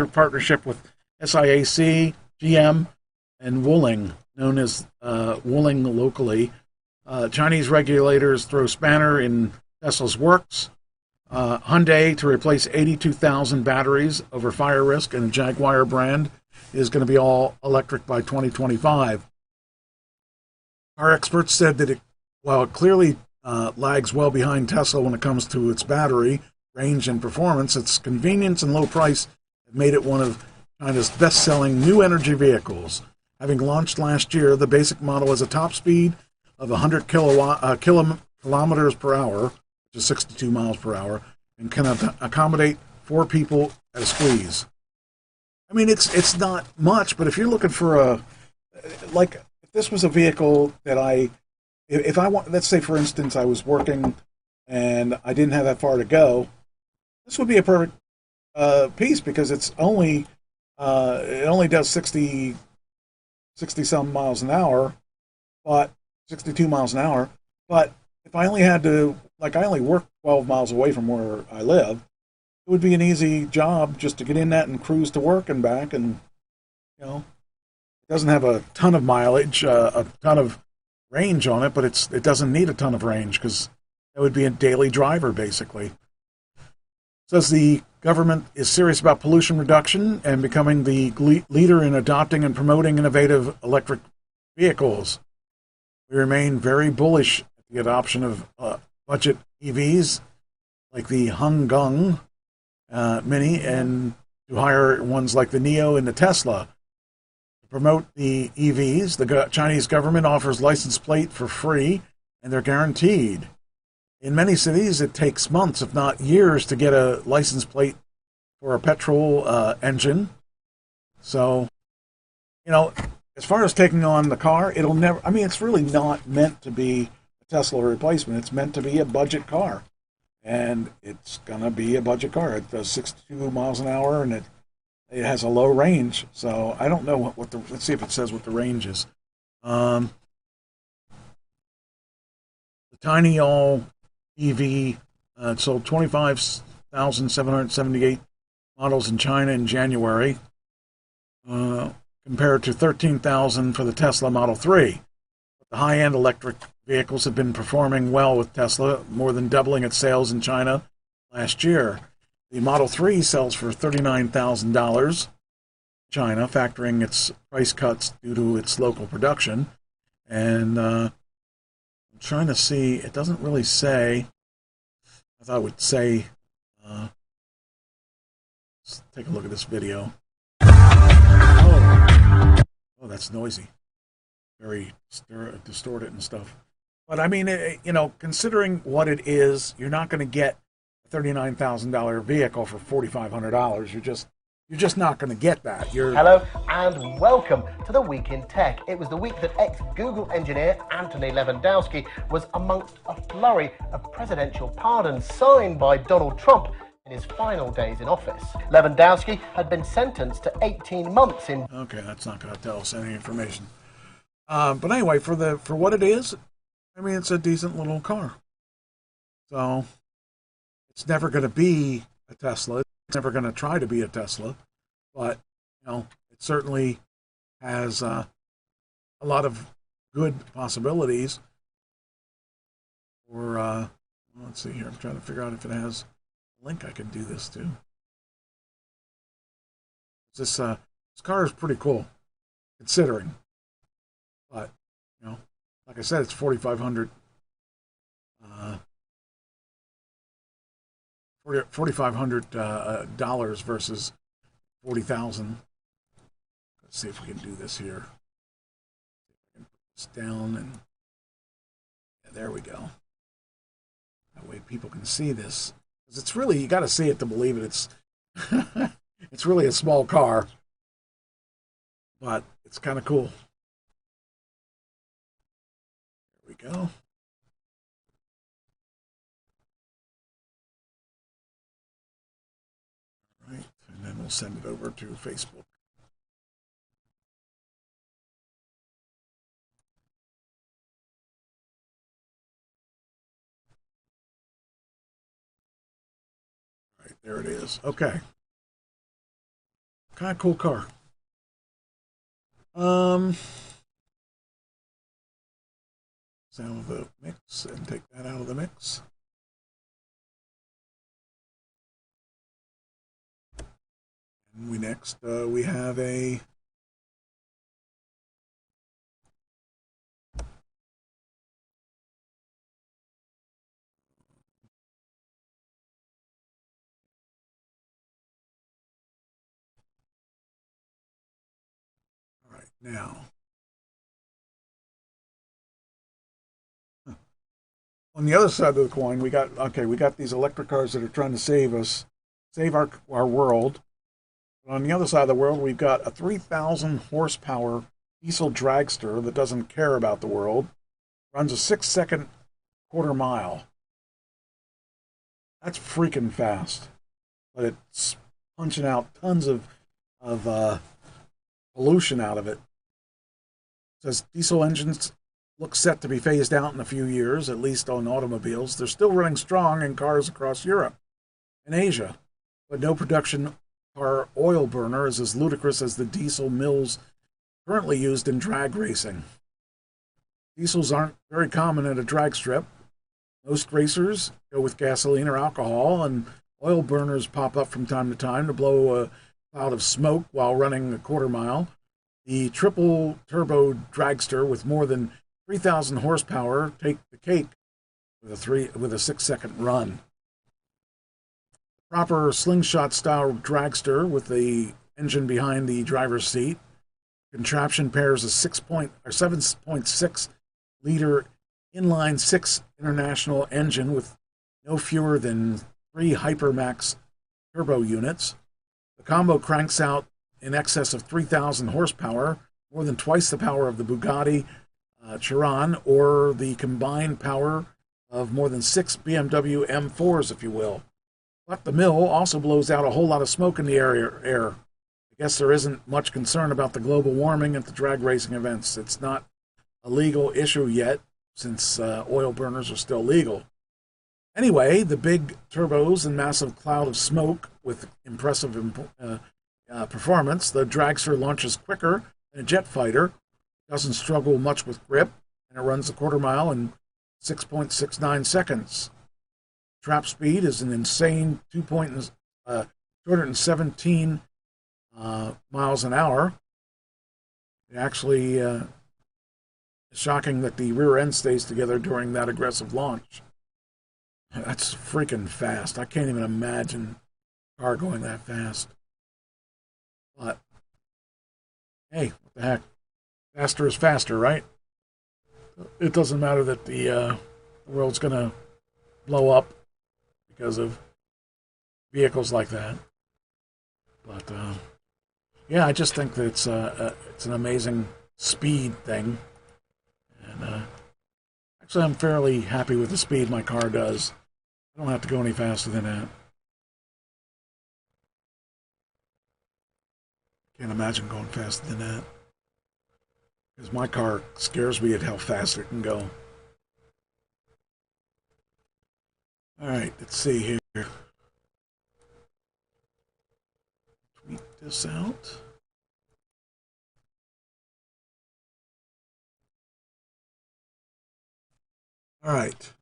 Speaker 12: partnership with SIAC, GM, and Wuling, known as Wuling locally. Chinese regulators throw spanner in Tesla's works. Hyundai to replace 82,000 batteries over fire risk, and the Jaguar brand is going to be all electric by 2025. Our experts said that while it clearly lags well behind Tesla when it comes to its battery, range, and performance, its convenience and low price have made it one of China's best-selling new energy vehicles. Having launched last year, the basic model has a top speed of 100 kilometers per hour, which is 62 miles per hour, and can accommodate 4 people at a squeeze. I mean, it's not much, but if you're looking for this was a vehicle that if I want, let's say for instance, I was working and I didn't have that far to go, this would be a perfect piece, because it's only it only does 60 some miles an hour, but 62 miles an hour. But if I only had to, I only work 12 miles away from where I live, it would be an easy job just to get in that and cruise to work and back, and it doesn't have a ton of mileage, a ton of range on it, but it doesn't need a ton of range, because it would be a daily driver, basically. It says the government is serious about pollution reduction and becoming the leader in adopting and promoting innovative electric vehicles. We remain very bullish at the adoption of budget EVs like the Honggang Mini, and to hire ones like the NIO and the Tesla. To promote the EVs, the Chinese government offers license plate for free, and they're guaranteed. In many cities, it takes months, if not years, to get a license plate for a petrol engine. So, as far as taking on the car, it'll never, it's really not meant to be a Tesla replacement. It's meant to be a budget car. And it's going to be a budget car. It does 62 miles an hour, and it has a low range. So I don't know let's see if it says what the range is. The Tiny All EV sold 25,778 models in China in January, compared to 13,000 for the Tesla Model 3. The high-end electric vehicles have been performing well with Tesla, more than doubling its sales in China last year. The Model 3 sells for $39,000 in China, factoring its price cuts due to its local production. And I'm trying to see, it doesn't really say. I thought it would say, let's take a look at this video. Oh, that's noisy. Very distorted and stuff. But I mean, you know, considering what it is, you're not going to get a $39,000 vehicle for $4,500. You're just not going to get that.
Speaker 1: Hello and welcome to the Week in Tech. It was the week that ex-Google engineer Anthony Lewandowski was amongst a flurry of presidential pardons signed by Donald Trump in his final days in office. Lewandowski had been sentenced to 18 months in...
Speaker 12: Okay, that's not going to tell us any information. But anyway, for what it is, I mean, it's a decent little car. So it's never going to be a Tesla. It's never going to try to be a Tesla. But, you know, it certainly has a lot of good possibilities. Or, let's see here. I'm trying to figure out if it has a link I can do this to. This car is pretty cool, considering. But, you know, like I said, it's $4,500. $4,500 versus $40,000. Let's see if we can do this here. Put this down and yeah, there we go. That way people can see this. Because it's really, you got to see it to believe it. It's it's really a small car, but it's kind of cool. There we go. Right, and then we'll send it over to Facebook. Right, there it is. Okay. Kind of cool car. Sound of the mix and take that out of the mix. And we next we have a all right now. On the other side of the coin, we got these electric cars that are trying to save our world. But on the other side of the world, we've got a 3,000 horsepower diesel dragster that doesn't care about the world, runs a 6-second quarter mile. That's freaking fast, but it's punching out tons of pollution out of it. It says diesel engines look set to be phased out in a few years, at least on automobiles. They're still running strong in cars across Europe and Asia, but no production car oil burner is as ludicrous as the diesel mills currently used in drag racing. Diesels aren't very common at a drag strip. Most racers go with gasoline or alcohol, and oil burners pop up from time to time to blow a cloud of smoke while running a quarter mile. The triple turbo dragster with more than 3,000 horsepower take the cake with a 6-second run. Proper slingshot style dragster with the engine behind the driver's seat. Contraption pairs a 7.6 liter inline 6 international engine with no fewer than 3 Hypermax turbo units. The combo cranks out in excess of 3,000 horsepower, more than twice the power of the Bugatti Chiron, or the combined power of more than 6 BMW M4s, if you will. But the mill also blows out a whole lot of smoke in the air. I guess there isn't much concern about the global warming at the drag racing events. It's not a legal issue yet, since oil burners are still legal. Anyway, the big turbos and massive cloud of smoke with impressive performance, the dragster launches quicker than a jet fighter, doesn't struggle much with grip, and it runs a quarter mile in 6.69 seconds. Trap speed is an insane 217 miles an hour. It actually is shocking that the rear end stays together during that aggressive launch. That's freaking fast. I can't even imagine a car going that fast. But, hey, what the heck? Faster is faster, right? it doesn't matter that the world's going to blow up because of vehicles like that. But yeah, I just think that it's an amazing speed thing, and actually, I'm fairly happy with the speed my car does. I don't have to go any faster than that. Can't imagine going faster than that, because my car scares me at how fast it can go. All right, let's see here. Tweet this out. All right.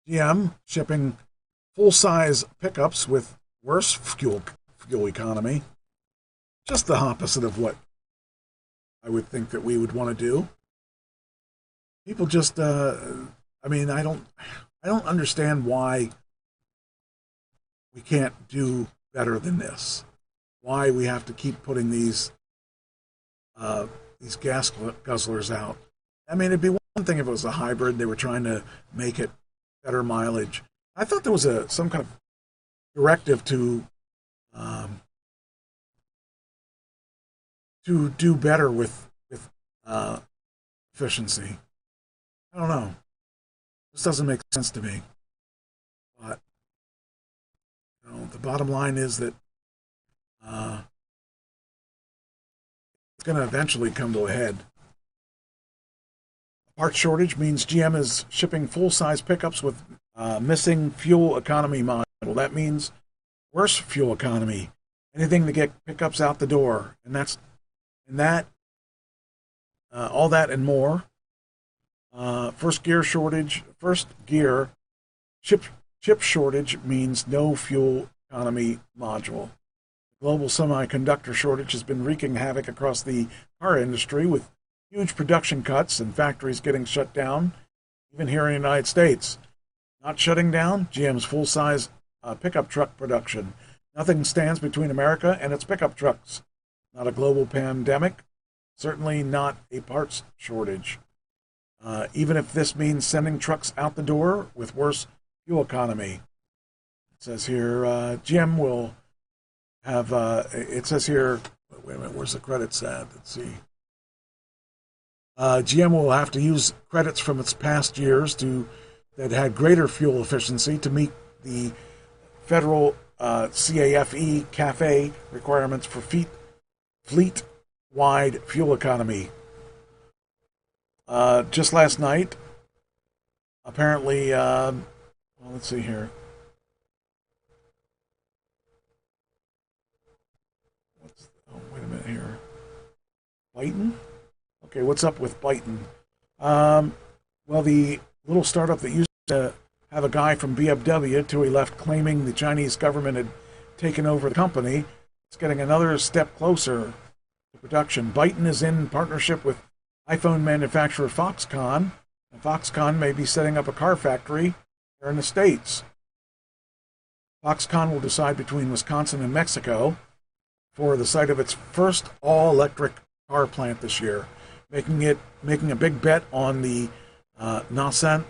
Speaker 12: GM shipping full-size pickups with worse fuel economy. Just the opposite of what I would think that we would want to do. People just, I mean, I don't understand why we can't do better than this. Why we have to keep putting these gas guzzlers out. I mean, it'd be one thing if it was a hybrid. They were trying to make it better mileage. I thought there was some kind of directive to do better with efficiency. I don't know. This doesn't make sense to me. But the bottom line is that it's going to eventually come to a head. Part shortage means GM is shipping full-size pickups with missing fuel economy module. That means worse fuel economy. Anything to get pickups out the door, all that and more. First gear chip shortage means no fuel economy module. The global semiconductor shortage has been wreaking havoc across the car industry, with huge production cuts and factories getting shut down, even here in the United States. Not shutting down GM's full-size pickup truck production. Nothing stands between America and its pickup trucks. Not a global pandemic, certainly not a parts shortage. Even if this means sending trucks out the door with worse fuel economy. It says here, GM will have, it says here, wait a minute, where's the credits at? Let's see. GM will have to use credits from its past years that had greater fuel efficiency to meet the federal CAFE CAFE requirements for fleet-wide fuel economy. Just last night, apparently, well, let's see here. Wait a minute here. Byton? Okay, what's up with Byton? Well, the little startup that used to have a guy from BMW till he left claiming the Chinese government had taken over the company, it's getting another step closer to production. Byton is in partnership with iPhone manufacturer Foxconn, and Foxconn may be setting up a car factory here in the States. Foxconn will decide between Wisconsin and Mexico for the site of its first all-electric car plant this year, making a big bet on the nascent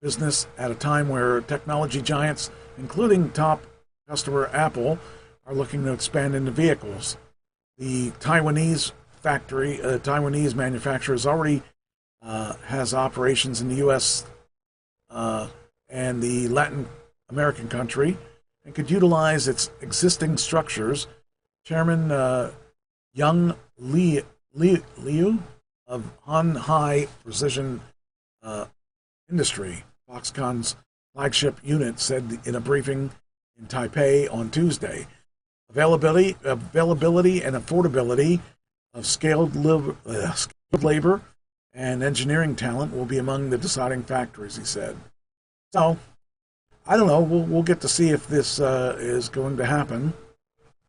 Speaker 12: business at a time where technology giants, including top customer Apple, are looking to expand into vehicles. The Taiwanese manufacturer already has operations in the U.S. And the Latin American country, and could utilize its existing structures. Chairman Young Liu of Han Hai Precision Industry, Foxconn's flagship unit, said in a briefing in Taipei on Tuesday. Availability and affordability of skilled labor and engineering talent will be among the deciding factors, he said. So, I don't know. We'll get to see if this is going to happen.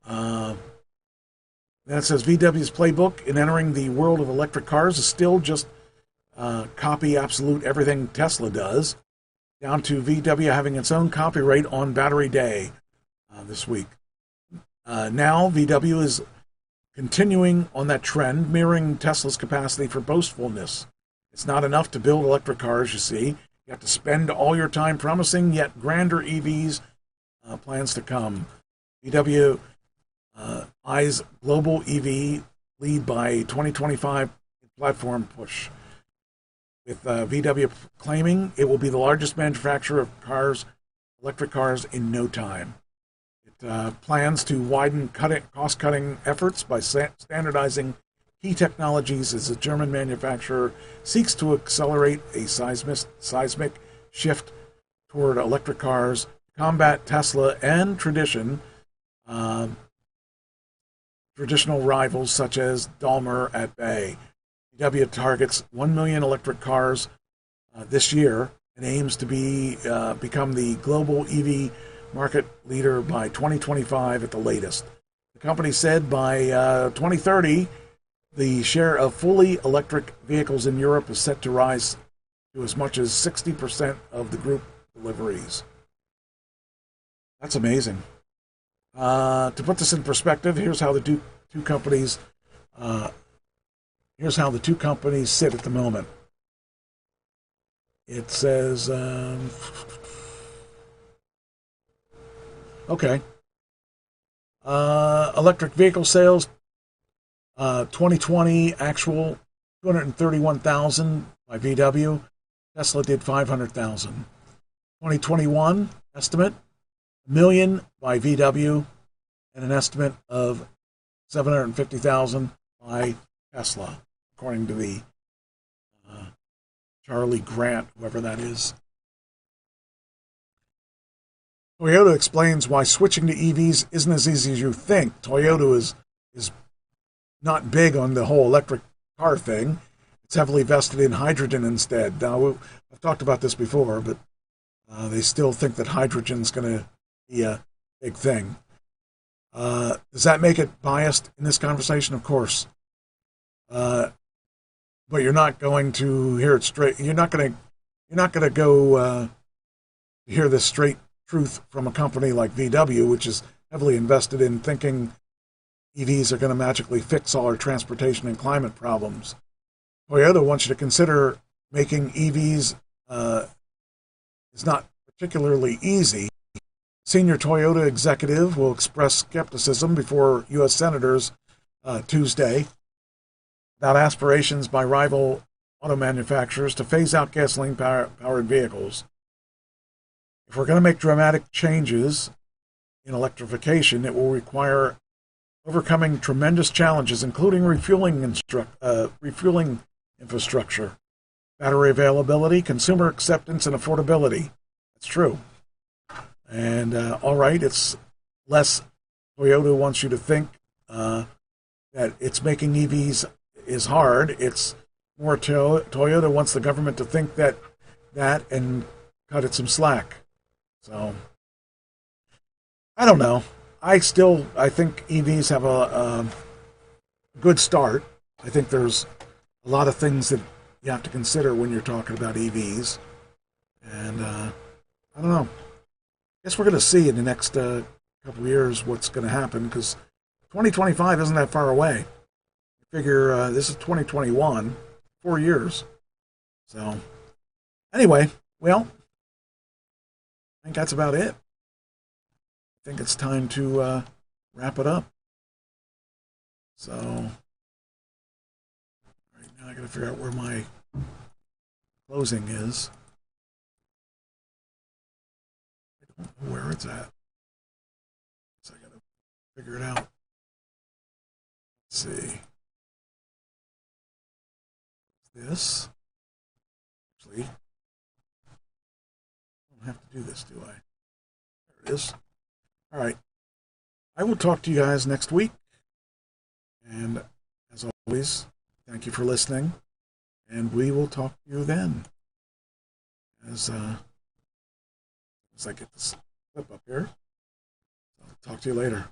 Speaker 12: Then it says VW's playbook in entering the world of electric cars is still just copy absolute everything Tesla does, down to VW having its own copyright on Battery Day this week. Now VW is continuing on that trend, mirroring Tesla's capacity for boastfulness. It's not enough to build electric cars, you see. You have to spend all your time promising yet grander EVs, plans to come. VW eyes global EV lead by 2025 platform push, with VW claiming it will be the largest manufacturer of cars, electric cars, in no time. It plans to widen cost-cutting efforts by standardizing key technologies as the German manufacturer seeks to accelerate a seismic shift toward electric cars, combat Tesla and traditional rivals such as Daimler at bay. VW targets 1 million electric cars this year and aims to become the global EV market leader by 2025 at the latest. The company said by 2030, the share of fully electric vehicles in Europe is set to rise to as much as 60% of the group deliveries. That's amazing. To put this in perspective, here's how the two companies sit at the moment. It says, okay. Electric vehicle sales, 2020 actual 231,000 by VW. Tesla did 500,000. 2021 estimate, 1 million by VW, and an estimate of 750,000 by Tesla, according to the Charlie Grant, whoever that is. Toyota explains why switching to EVs isn't as easy as you think. Toyota is not big on the whole electric car thing. It's heavily vested in hydrogen instead. Now, I've talked about this before, but they still think that hydrogen's going to be a big thing. Does that make it biased in this conversation? Of course. But you're not going to hear it straight. You're not going to go hear this straight truth from a company like VW, which is heavily invested in thinking EVs are going to magically fix all our transportation and climate problems. Toyota wants you to consider making EVs is not particularly easy. Senior Toyota executive will express skepticism before U.S. senators Tuesday about aspirations by rival auto manufacturers to phase out gasoline-powered vehicles. If we're going to make dramatic changes in electrification, it will require overcoming tremendous challenges, including refueling infrastructure, battery availability, consumer acceptance, and affordability. That's true. And all right, it's less Toyota wants you to think that it's making EVs is hard. It's more Toyota wants the government to think that and cut it some slack. So I don't know. I think EVs have a good start. I think there's a lot of things that you have to consider when you're talking about EVs. And I don't know. I guess we're going to see in the next couple of years what's going to happen, because 2025 isn't that far away. I figure this is 2021, 4 years. So anyway, well, I think that's about it. I think it's time to wrap it up. So, right now I got to figure out where my closing is. I don't know where it's at. So I got to figure it out. Let's see. This. Actually, I don't have to do this, do I? There it is. All right. I will talk to you guys next week. And as always, thank you for listening. And we will talk to you then. As I get this clip up here. I'll talk to you later.